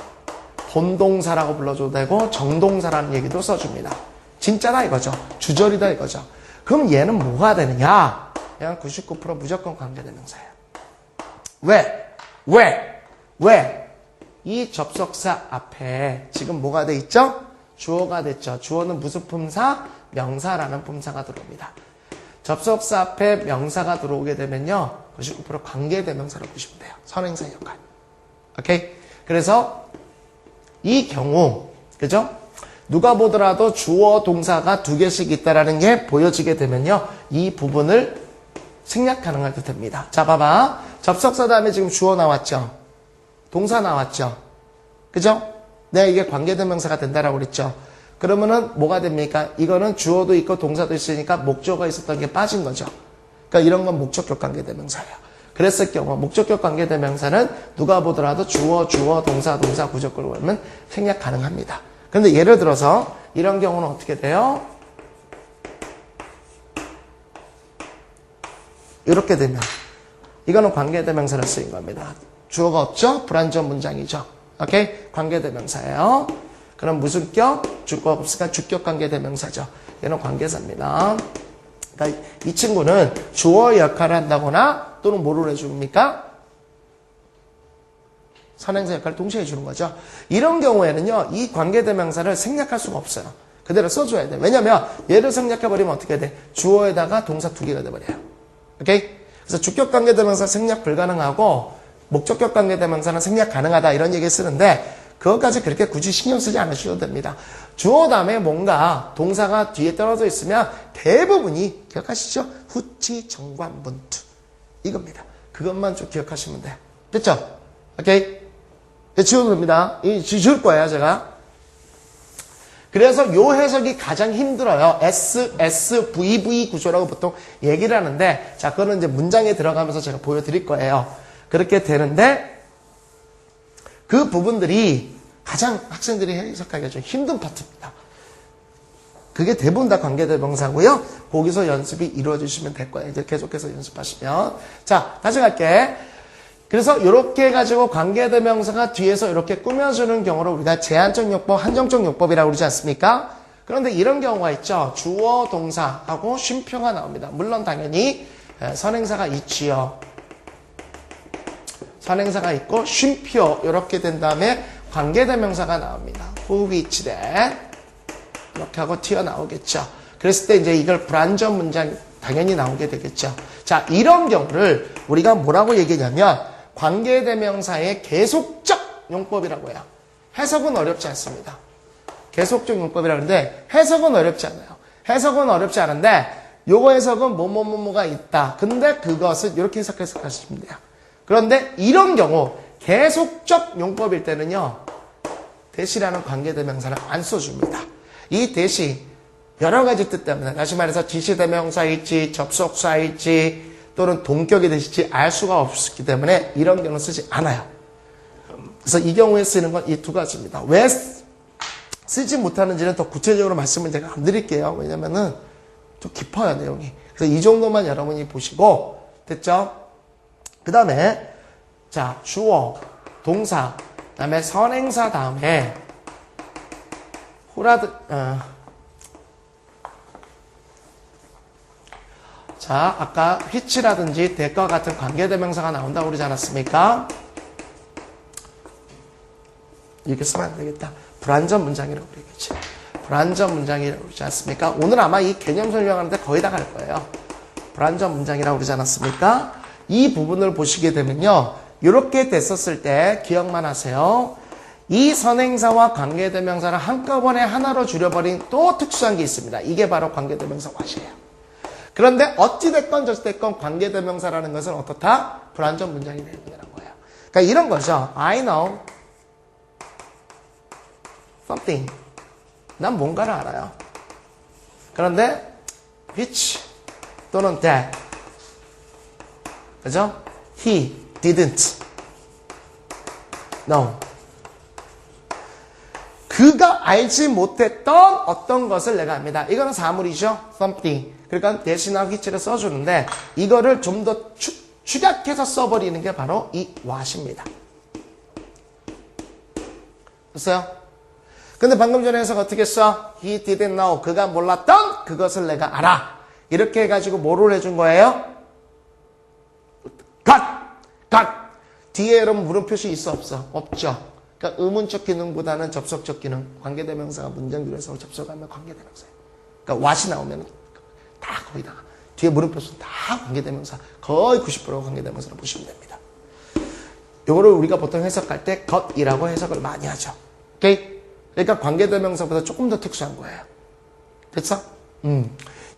본동사라고 불러줘도 되고 정동사라는 얘기도 써줍니다. 진짜다 이거죠. 주절이다 이거죠. 그럼 얘는 뭐가 되느냐? 얘는 99% 무조건 관계대명사예요. 왜? 이 접속사 앞에 지금 뭐가 돼 있죠? 주어가 됐죠. 주어는 무슨 품사? 명사라는 품사가 들어옵니다. 접속사 앞에 명사가 들어오게 되면요, 99% 관계대명사로 보시면 돼요. 선행사 역할. 오케이? 그래서 이 경우, 그죠? 누가 보더라도 주어 동사가 두 개씩 있다라는 게 보여지게 되면요, 이 부분을 생략 가능하게 됩니다. 자, 봐봐. 접속사 다음에 지금 주어 나왔죠? 동사 나왔죠? 그죠? 내가 이게 관계대명사가 된다라고 그랬죠? 그러면은 뭐가 됩니까? 이거는 주어도 있고 동사도 있으니까 목적어가 있었던 게 빠진 거죠. 그러니까 이런 건 목적격 관계대명사예요. 그랬을 경우 목적격 관계대명사는 누가 보더라도 주어, 동사, 부적격으로 보면 생략 가능합니다. 그런데 예를 들어서 이런 경우는 어떻게 돼요? 이렇게 되면 이거는 관계대명사를 쓰인 겁니다. 주어가 없죠? 불완전 문장이죠. 오케이? 관계대명사예요. 그럼 무슨 격? 주어가 없으니까 주격 관계대명사죠. 얘는 관계사입니다. 그러니까 이 친구는 주어 역할을 한다거나 또는 뭐를 해줍니까? 선행사 역할을 동시에 해주는 거죠. 이런 경우에는요, 이 관계대명사를 생략할 수가 없어요. 그대로 써줘야 돼요. 왜냐면 얘를 생략해버리면 어떻게 돼? 주어에다가 동사 두 개가 돼버려요. 오케이? 그래서 주격 관계대명사 생략 불가능하고 목적격 관계대명사는 생략 가능하다 이런 얘기 쓰는데 그것까지 그렇게 굳이 신경 쓰지 않으셔도 됩니다. 주어 다음에 뭔가 동사가 뒤에 떨어져 있으면 대부분이 기억하시죠? 후치, 정관, 문투 이겁니다. 그것만 좀 기억하시면 돼요. 됐죠? 오케이? 지워도 됩니다. 지울 거예요, 제가. 그래서 요 해석이 가장 힘들어요. SSVV 구조라고 보통 얘기를 하는데, 자, 그거는 이제 문장에 들어가면서 제가 보여드릴 거예요. 그렇게 되는데, 그 부분들이 가장 학생들이 해석하기가 좀 힘든 파트입니다. 그게 대부분 다 관계대명사고요. 거기서 연습이 이루어지시면 될 거예요. 이제 계속해서 연습하시면. 자, 다시 갈게. 그래서 이렇게 해가지고 관계대명사가 뒤에서 이렇게 꾸며주는 경우를 우리가 제한적 용법, 한정적 용법이라고 그러지 않습니까? 그런데 이런 경우가 있죠. 주어, 동사하고 쉼표가 나옵니다. 물론 당연히 선행사가 있지요. 선행사가 있고 쉼표 이렇게 된 다음에 관계대명사가 나옵니다. Who, which, that 이렇게 하고 튀어나오겠죠. 그랬을 때 이제 이걸 불완전 문장 당연히 나오게 되겠죠. 자, 이런 경우를 우리가 뭐라고 얘기하냐면 관계대명사의 계속적 용법이라고 해요. 해석은 어렵지 않습니다. 계속적 용법이라고 하는데 해석은 어렵지 않아요. 해석은 어렵지 않은데 요거 해석은 뭐뭐뭐뭐가 있다. 근데 그것은 이렇게 해석해서 가시면 돼요. 그런데 이런 경우 계속적 용법일 때는요. 대시라는 관계대명사를 안 써줍니다. 이 대시 여러 가지 뜻 때문에 다시 말해서 지시대명사일지 접속사일지 또는 동격이 되실지 알 수가 없기 때문에 이런 경우는 쓰지 않아요. 그래서 이 경우에 쓰는 건 이 두 가지입니다. 왜 쓰지 못하는지는 더 구체적으로 말씀을 제가 안 드릴게요. 왜냐면은 좀 깊어요, 내용이. 그래서 이 정도만 여러분이 보시고, 됐죠? 그 다음에, 자, 주어, 동사, 그 다음에 선행사 다음에, 자, 아까 which라든지 that과 같은 관계대명사가 나온다고 그러지 않았습니까? 이렇게 쓰면 안 되겠다. 불완전 문장이라고 그러겠지. 불완전 문장이라고 그러지 않습니까? 오늘 아마 이 개념 설명하는데 거의 다 갈 거예요. 불완전 문장이라고 그러지 않았습니까? 이 부분을 보시게 되면요. 이렇게 됐었을 때 기억만 하세요. 이 선행사와 관계대명사를 한꺼번에 하나로 줄여버린 또 특수한 게 있습니다. 이게 바로 관계대명사 what이에요. 그런데 어찌됐건 저찌됐건 관계대명사라는 것은 어떻다? 불완전 문장이 되는 거예요. 그러니까 이런 거죠. I know something. 난 뭔가를 알아요. 그런데 which 또는 that. 그죠? He didn't know. 그가 알지 못했던 어떤 것을 내가 압니다. 이거는 사물이죠. something. 그러니까 대신나 which를 써주는데 이거를 좀 더 축약해서 써버리는 게 바로 이 what입니다. 됐어요? 근데 방금 전에 해석 어떻게 써? He didn't know. 그가 몰랐던 그것을 내가 알아. 이렇게 해가지고 뭐를 해준 거예요? got. 뒤에 여러분 물음 표시 있어 없어? 없죠. 그러니까 의문적 기능보다는 접속적 기능. 관계대명사가 문장 중에서 접속하면 관계대명사예요. 그러니까 what이 나오면 다 거의 다. 뒤에 물음 표시는 다 관계대명사. 거의 90%가 관계대명사로 보시면 됩니다. 요거를 우리가 보통 해석할 때 got이라고 해석을 많이 하죠. 오케이? 그러니까 관계대명사보다 조금 더 특수한 거예요. 됐어?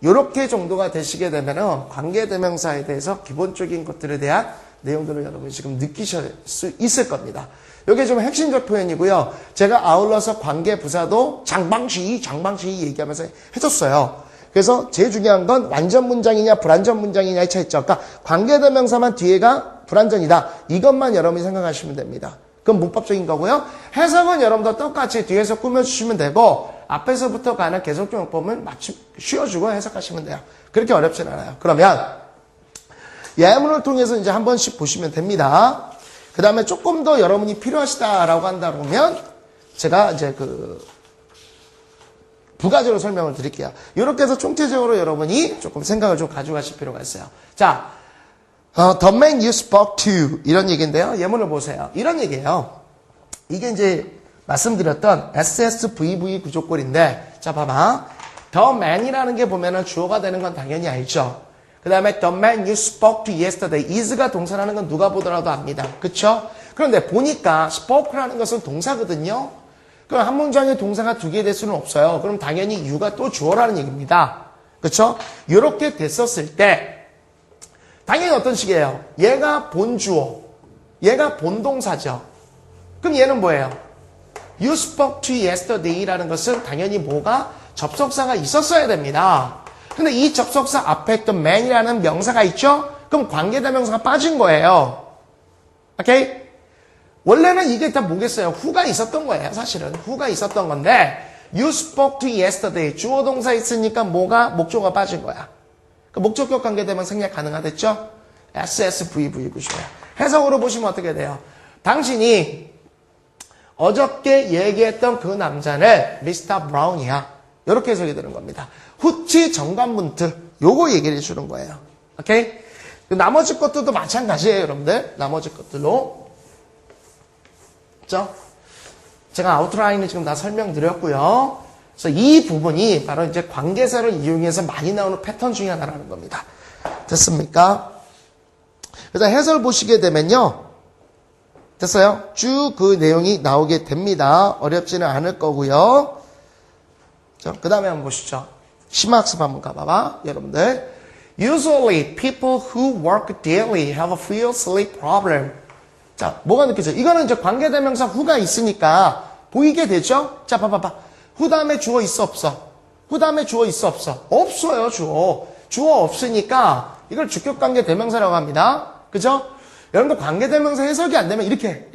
요렇게 정도가 되시게 되면은 관계대명사에 대해서 기본적인 것들에 대한 내용들을 여러분이 지금 느끼실 수 있을 겁니다. 이게 좀 핵심적 표현이고요. 제가 아울러서 관계부사도 장방시 얘기하면서 해줬어요. 그래서 제일 중요한 건 완전 문장이냐 불완전 문장이냐의 차이점. 그러니까 관계대명사만 뒤에가 불완전이다. 이것만 여러분이 생각하시면 됩니다. 그건 문법적인 거고요. 해석은 여러분도 똑같이 뒤에서 꾸며주시면 되고 앞에서부터 가는 계속적 용법을 씌워주고 해석하시면 돼요. 그렇게 어렵진 않아요. 그러면 예문을 통해서 이제 한 번씩 보시면 됩니다. 그 다음에 조금 더 여러분이 필요하시다라고 한다 그러면 제가 이제 부가적으로 설명을 드릴게요. 이렇게 해서 총체적으로 여러분이 조금 생각을 좀 가져가실 필요가 있어요. 자, the man you spoke to 이런 얘기인데요. 예문을 보세요. 이런 얘기예요. 이게 이제 말씀드렸던 SSVV 구조꼴인데 자 봐봐. the man이라는 게 보면은 주어가 되는 건 당연히 알죠. 그 다음에 the man you spoke to yesterday is가 동사라는 건 누가 보더라도 압니다. 그쵸? 그런데 보니까 spoke라는 것은 동사거든요. 그럼 한 문장에 동사가 두 개 될 수는 없어요. 그럼 당연히 you가 또 주어라는 얘기입니다. 그쵸? 이렇게 됐었을 때 당연히 어떤 식이에요? 얘가 본주어, 얘가 본동사죠. 그럼 얘는 뭐예요? You spoke to yesterday라는 것은 당연히 뭐가? 접속사가 있었어야 됩니다. 근데 이 접속사 앞에 있던 man이라는 명사가 있죠? 그럼 관계대명사가 빠진 거예요. 오케이? 원래는 이게 다 뭐겠어요? who가 있었던 거예요, 사실은. who가 있었던 건데 you spoke to yesterday. 주어 동사 있으니까 뭐가? 목조가 빠진 거야. 그 목적격 관계되면 생략 가능하겠죠? SSVV 구조예요. 해석으로 보시면 어떻게 돼요? 당신이 어저께 얘기했던 그 남자는 미스터 브라운이야. 이렇게 해석이 되는 겁니다. 후치 정관문틀 요거 얘기를 해주는 거예요. 오케이? 나머지 것들도 마찬가지예요, 여러분들. 나머지 것들로. 그죠? 제가 아웃라인을 지금 다 설명드렸고요. 그래서 이 부분이 바로 이제 관계사를 이용해서 많이 나오는 패턴 중에 하나라는 겁니다. 됐습니까? 그래서 해설 보시게 되면요. 됐어요? 쭉 그 내용이 나오게 됩니다. 어렵지는 않을 거고요. 그 다음에 한번 보시죠. 심화학습 한번 가봐봐. 여러분들. Usually people who work daily have a few sleep problem. 자, 뭐가 느껴져요? 이거는 이제 관계대명사 who가 있으니까 보이게 되죠? 자, 봐봐봐. who 다음에 주어 있어, 없어? who 다음에 주어 있어, 없어? 없어요, 주어. 주어 없으니까 이걸 주격관계 대명사라고 합니다. 그죠? 여러분들 관계대명사 해석이 안 되면 이렇게.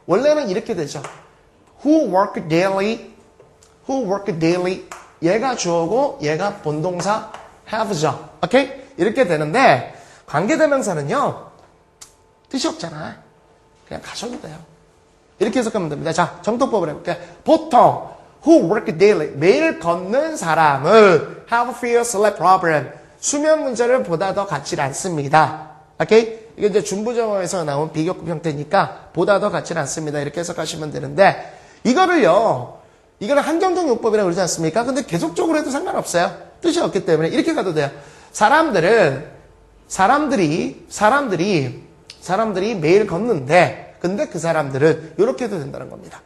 원래는 이렇게 되죠. Who work daily, 얘가 주어고 얘가 본동사 have죠. 오케이? 이렇게 되는데 관계대명사는요. 뜻이 없잖아. 그냥 가셔도 돼요. 이렇게 해석하면 됩니다. 자, 정통법을 해볼게요. 보통 who work daily, 매일 걷는 사람은 have fewer sleep problem, 수면 문제를 보다 더 갖지 않습니다. 오케이? 이게 이제 준부정어에서 나온 비교급 형태니까 보다 더 갖지 않습니다. 이렇게 해석하시면 되는데 이거는 한정적 용법이라고 그러지 않습니까? 근데 계속적으로 해도 상관없어요. 뜻이 없기 때문에 이렇게 가도 돼요. 사람들이 매일 걷는데 근데 그 사람들은 이렇게 해도 된다는 겁니다.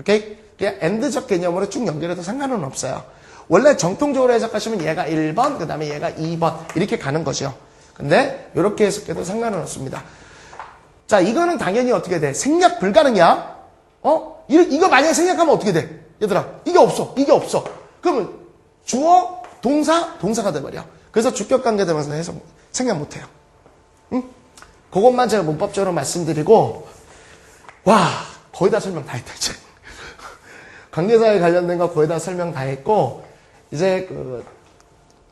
오케이? 그냥 엔드적 개념으로 쭉 연결해도 상관은 없어요. 원래 정통적으로 해석하시면 얘가 1번, 그 다음에 얘가 2번 이렇게 가는 거죠. 근데 이렇게 해석해도 상관은 없습니다. 자, 이거는 당연히 어떻게 돼? 생략 불가능이야. 이거 만약에 생략하면 어떻게 돼? 얘들아, 이게 없어. 그러면 주어, 동사가 돼버려. 그래서 주격관계 되면서 해석 생략 못해요. 응? 그것만 제가 문법적으로 말씀드리고, 와, 거의 다 설명 다 했다, 이제. 관계사에 관련된 거 거의 다 설명 다 했고, 이제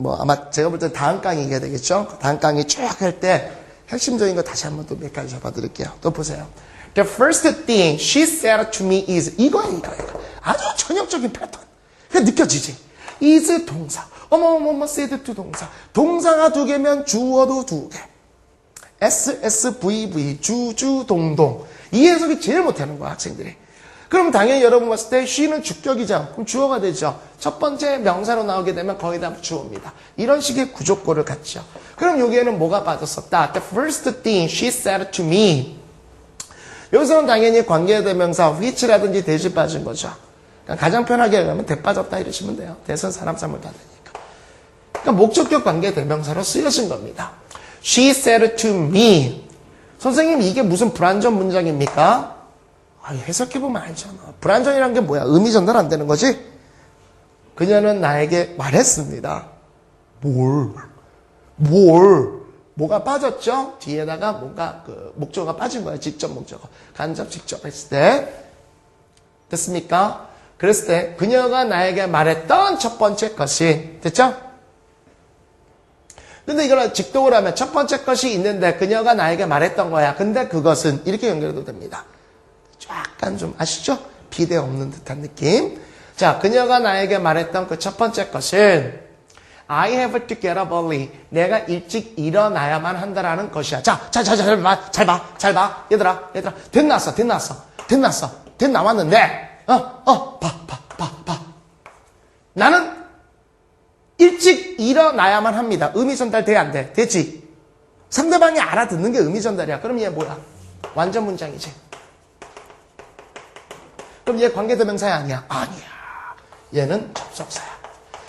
아마 제가 볼 때 다음 강의가 되겠죠? 다음 강의 쭉 할 때 핵심적인 거 다시 한번 또 몇 가지 잡아드릴게요. 또 보세요. The first thing she said to me is 이거예요. 아주 전형적인 패턴. 그게 느껴지지? is 동사. said to 동사. 동사가 2개면 주어도 2개. SSVV, 동동. 이 해석이 제일 못하는 거야, 학생들이. 그럼 당연히 여러분 봤을 때 she는 주격이죠. 그럼 주어가 되죠. 첫 번째 명사로 나오게 되면 거의 다 주어입니다. 이런 식의 구조꼴을 갖죠. 그럼 여기에는 뭐가 빠졌었다? The first thing she said to me. 여기서는 당연히 관계대명사 which라든지 대시 빠진 거죠. 그러니까 가장 편하게 하면 대 빠졌다 이러시면 돼요. 대선 사람 쌈을 다 되니까. 그러니까 목적격 관계대명사로 쓰여진 겁니다. She said to me. 선생님 이게 무슨 불완전 문장입니까? 해석해보면 알잖아. 불완전이란 게 뭐야? 의미 전달 안 되는 거지? 그녀는 나에게 말했습니다. 뭐가 빠졌죠? 뒤에다가 뭔가 목적어가 빠진 거야. 직접 목적어. 간접 직접 했을 때. 됐습니까? 그랬을 때 그녀가 나에게 말했던 첫 번째 것이 됐죠? 근데 이걸 직독을 하면 첫 번째 것이 있는데 그녀가 나에게 말했던 거야. 근데 그것은 이렇게 연결해도 됩니다. 약간 좀 아시죠? 비대 없는 듯한 느낌. 자, 그녀가 나에게 말했던 그 첫 번째 것은 I have to get up early. 내가 일찍 일어나야만 한다라는 것이야. 자, 잘 봐. 얘들아. 된 나왔는데, 봐. 나는 일찍 일어나야만 합니다. 의미 전달 돼, 안 돼? 되지? 상대방이 알아듣는 게 의미 전달이야. 그럼 얘 뭐야? 완전 문장이지. 그럼 얘 관계대명사야 아니야? 아니야. 얘는 접속사야.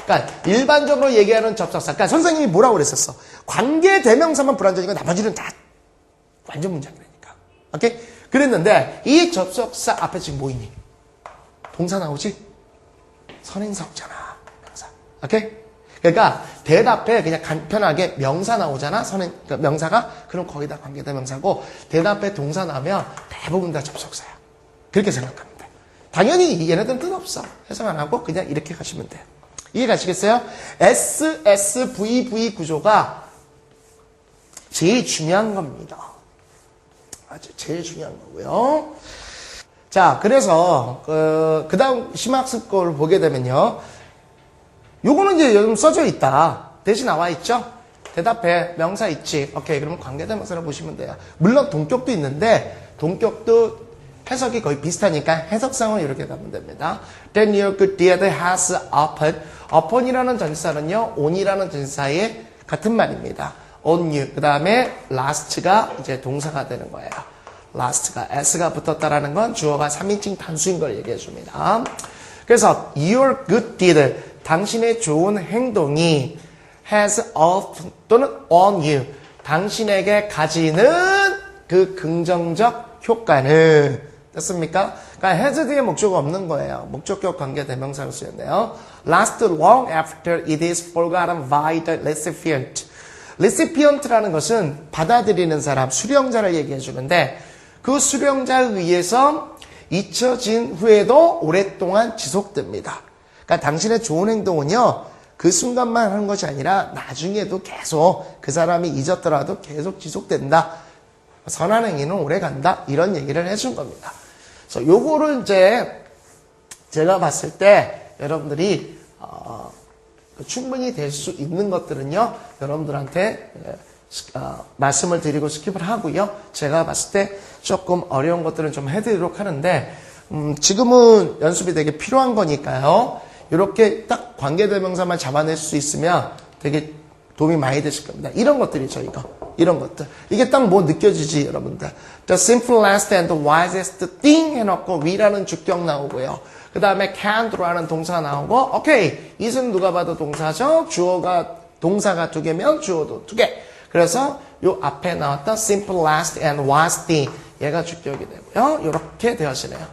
그러니까 일반적으로 얘기하는 접속사. 그러니까 선생님이 뭐라고 그랬었어? 관계대명사만 불완전이고 나머지는 다 완전 문장이라니까. 오케이? 그랬는데 이 접속사 앞에 지금 뭐 있니? 동사 나오지? 선행사 없잖아. 명사. 오케이? 그러니까 대답에 그냥 간편하게 명사 나오잖아. 그러니까 명사가 그럼 거의 다 관계대명사고 대답에 동사 나오면 대부분 다 접속사야. 그렇게 생각합니다. 당연히 얘네들은 뜻 없어. 해석 안 하고 그냥 이렇게 가시면 돼요. 이해가시겠어요? SSVV 구조가 제일 중요한 겁니다. 아주 제일 중요한 거고요. 자, 그래서 그 다음 심화학습 거를 보게 되면요. 요거는 이제 요즘 써져 있다. 대신 나와 있죠? 대답해. 명사 있지. 오케이. 그러면 관계대명사를 보시면 돼요. 물론 동격도 있는데 동격도 해석이 거의 비슷하니까 해석상은 이렇게 가면 됩니다. Then your good deed has opened. open이라는 전치사는요. on이라는 전치사의 같은 말입니다. on you. 그 다음에 last가 이제 동사가 되는 거예요. last가 s가 붙었다라는 건 주어가 3인칭 단수인 걸 얘기해 줍니다. 그래서 your good deed, 당신의 좋은 행동이 has opened 또는 on you, 당신에게 가지는 그 긍정적 효과는 됐습니까? 그러니까 has 뒤에 목적어 없는 거예요. 목적격 관계 대명사로 쓰였네요. Last long after it is forgotten by the recipient. recipient라는 것은 받아들이는 사람, 수령자를 얘기해 주는데 그 수령자에 의해서 잊혀진 후에도 오랫동안 지속됩니다. 그러니까 당신의 좋은 행동은요, 그 순간만 하는 것이 아니라 나중에도 계속 그 사람이 잊었더라도 계속 지속된다. 선한 행위는 오래 간다. 이런 얘기를 해준 겁니다. 그래서 요거를 이제 제가 봤을 때 여러분들이 충분히 될 수 있는 것들은요, 여러분들한테 말씀을 드리고 스킵을 하고요. 제가 봤을 때 조금 어려운 것들은 좀 해드리도록 하는데 지금은 연습이 되게 필요한 거니까요. 이렇게 딱 관계대명사만 잡아낼 수 있으면 되게 도움이 많이 되실 겁니다. 이런 것들이죠, 이거. 이런 것들. 이게 딱 뭐 느껴지지, 여러분들. The simplest and the wisest thing 해놓고 위라는 주격 나오고요. 그 다음에 can do라는 동사 나오고, 오케이. it은 누가 봐도 동사죠. 주어가, 동사가 2개면 주어도 2개. 그래서 요 앞에 나왔던 simplest and wisest thing. 얘가 주격이 되고요. 이렇게 되어지네요.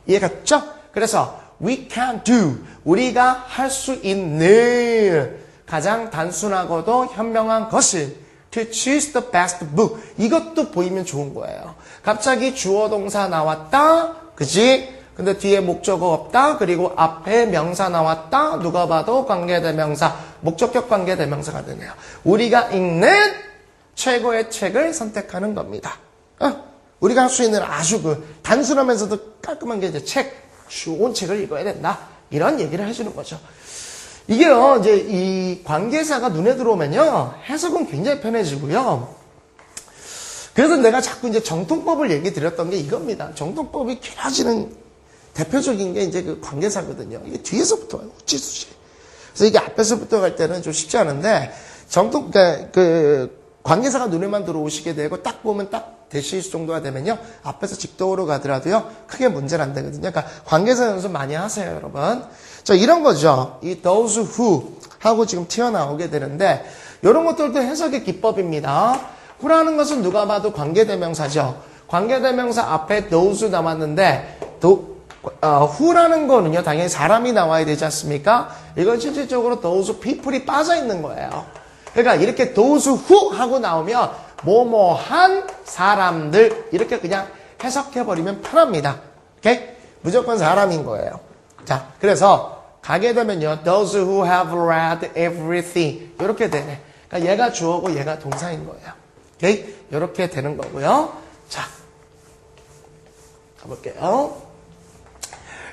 이해갔죠? 그래서 we can do. 우리가 할 수 있는 가장 단순하고도 현명한 것은 to choose the best book. 이것도 보이면 좋은 거예요. 갑자기 주어 동사 나왔다. 그지? 근데 뒤에 목적어 없다. 그리고 앞에 명사 나왔다. 누가 봐도 관계대명사, 목적격 관계대명사가 되네요. 우리가 읽는 최고의 책을 선택하는 겁니다. 우리가 할 수 있는 아주 그 단순하면서도 깔끔한 게 이제 책, 좋은 책을 읽어야 된다. 이런 얘기를 해주는 거죠. 이게요, 이제 이 관계사가 눈에 들어오면요, 해석은 굉장히 편해지고요. 그래서 내가 자꾸 이제 정통법을 얘기 드렸던 게 이겁니다. 정통법이 길어지는 대표적인 게 이제 그 관계사거든요. 이게 뒤에서부터 와요. 우찌수지. 그래서 이게 앞에서부터 갈 때는 좀 쉽지 않은데, 그러니까 그 관계사가 눈에만 들어오시게 되고, 딱 보면 딱 대시 정도가 되면요, 앞에서 직도로 가더라도요, 크게 문제는 안 되거든요. 그러니까 관계사 연습 많이 하세요, 여러분. 자, 이런 거죠. 이 those who 하고 지금 튀어나오게 되는데, 이런 것들도 해석의 기법입니다. who라는 것은 누가 봐도 관계대명사죠. 관계대명사 앞에 those 남았는데, who라는 거는요, 당연히 사람이 나와야 되지 않습니까? 이건 실질적으로 those people이 빠져 있는 거예요. 그러니까 이렇게 those who 하고 나오면 뭐뭐한 사람들 이렇게 그냥 해석해버리면 편합니다. 오케이? 무조건 사람인 거예요. 자, 그래서 가게 되면요, those who have read everything 이렇게 되네. 그러니까 얘가 주어고 얘가 동사인 거예요. 오케이? 이렇게 되는 거고요. 자, 가볼게요.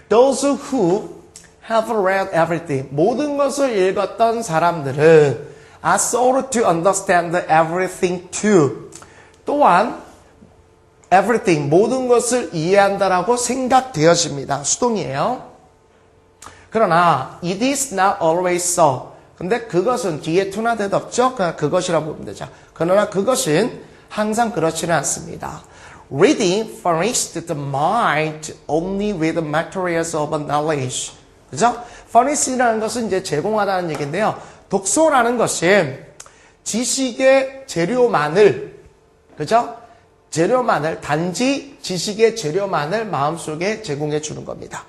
Those who have read everything 모든 것을 읽었던 사람들은 are sought to understand everything too. 또한 everything 모든 것을 이해한다라고 생각되어집니다. 수동이에요. 그러나 it is not always so. 근데 그것은 뒤에 to나 that 없죠? 그냥 그것이라고 보면 되죠. 그러나 그것은 항상 그렇지는 않습니다. Reading furnished the mind only with materials of knowledge. 그죠? furnish라는 것은 이제 제공하다는 얘기인데요. 독서라는 것은 지식의 재료만을, 그죠? 재료만을, 단지 지식의 재료만을 마음속에 제공해 주는 겁니다.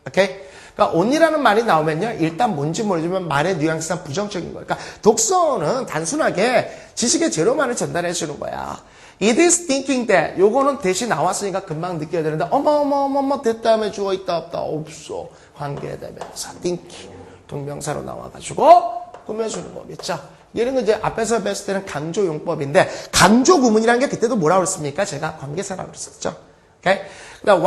오케이? 그러니까 only라는 말이 나오면요, 일단 뭔지 모르지만 말의 뉘앙스상 부정적인 거예요. 그러니까 독서는 단순하게 지식의 재료만을 전달해 주는 거야. It is thinking that, 요거는 대신 나왔으니까 금방 느껴야 되는데, 어머, 됐다며 주어 있다 없다 없어. 관계대명사, thinking, 동명사로 나와가지고 꾸며주는 거겠죠. 이런 건 이제 앞에서 뵀을 때는 강조용법인데, 강조 구문이라는 게 그때도 뭐라고 그랬습니까? 제가 관계사라고 그랬었죠. 오케이? 그다음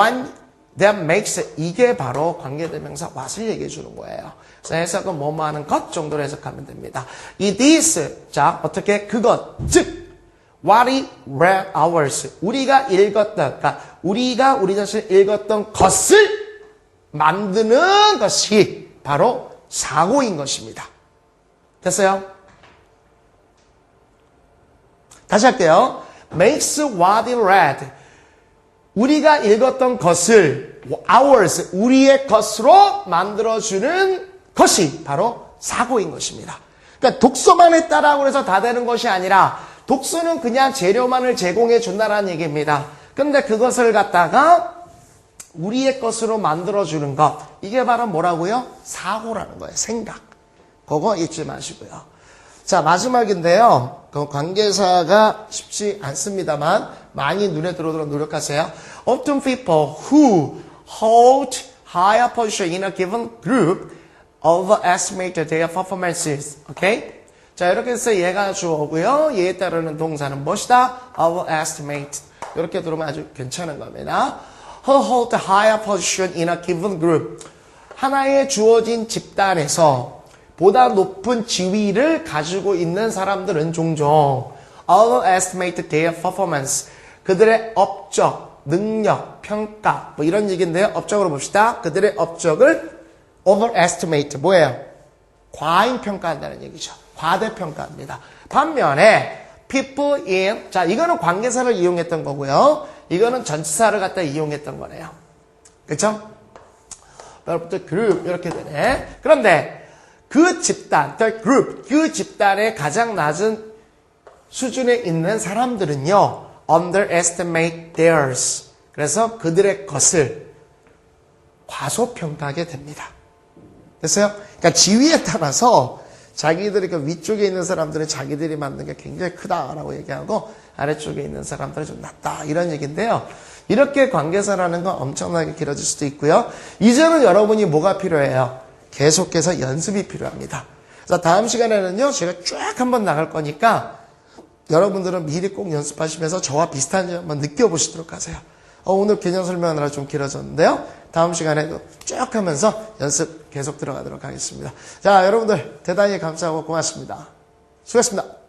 that makes 이게 바로 관계대명사 what을 얘기해 주는 거예요. 그래서 해석은 뭐뭐 하는 것 정도로 해석하면 됩니다. It is 자 어떻게 그것 즉 what we read ours 우리가 읽었던 그러니까 우리가 우리 자신을 읽었던 것을 만드는 것이 바로 사고인 것입니다. 됐어요? 다시 할게요. makes what we read 우리가 읽었던 것을 ours 우리의 것으로 만들어주는 것이 바로 사고인 것입니다. 그러니까 독서만 했다라고 해서 다 되는 것이 아니라 독서는 그냥 재료만을 제공해 준다라는 얘기입니다. 근데 그것을 갖다가 우리의 것으로 만들어주는 것 이게 바로 뭐라고요? 사고라는 거예요. 생각. 그거 잊지 마시고요. 자 마지막인데요. 그 관계사가 쉽지 않습니다만 많이 눈에 들어오도록 노력하세요. Often people who hold higher position in a given group overestimate their performances. Okay? 자 이렇게 해서 얘가 주어고요. 얘에 따르는 동사는 무엇이다? overestimate. 이렇게 들으면 아주 괜찮은 겁니다. Who hold higher position in a given group. 하나의 주어진 집단에서 보다 높은 지위를 가지고 있는 사람들은 종종 overestimate their performance. 그들의 업적, 능력, 평가 뭐 이런 얘기인데요. 업적으로 봅시다. 그들의 업적을 overestimate 뭐예요? 과잉평가한다는 얘기죠. 과대평가합니다. 반면에 people in 자 이거는 관계사를 이용했던 거고요. 이거는 전치사를 갖다 이용했던 거네요. 그렇죠? the group 이렇게 되네. 그런데 그 집단, the group 그 집단의 가장 낮은 수준에 있는 사람들은요. underestimate theirs. 그래서 그들의 것을 과소평가하게 됩니다. 됐어요? 그러니까 지위에 따라서 자기들이 그 위쪽에 있는 사람들은 자기들이 만든 게 굉장히 크다라고 얘기하고 아래쪽에 있는 사람들은 좀 낮다 이런 얘기인데요. 이렇게 관계사라는 건 엄청나게 길어질 수도 있고요. 이제는 여러분이 뭐가 필요해요? 계속해서 연습이 필요합니다. 그래서 다음 시간에는요. 제가 쫙 한번 나갈 거니까 여러분들은 미리 꼭 연습하시면서 저와 비슷한지 한번 느껴보시도록 하세요. 오늘 개념 설명하느라 좀 길어졌는데요. 다음 시간에도 쭉 하면서 연습 계속 들어가도록 하겠습니다. 자, 여러분들 대단히 감사하고 고맙습니다. 수고하셨습니다.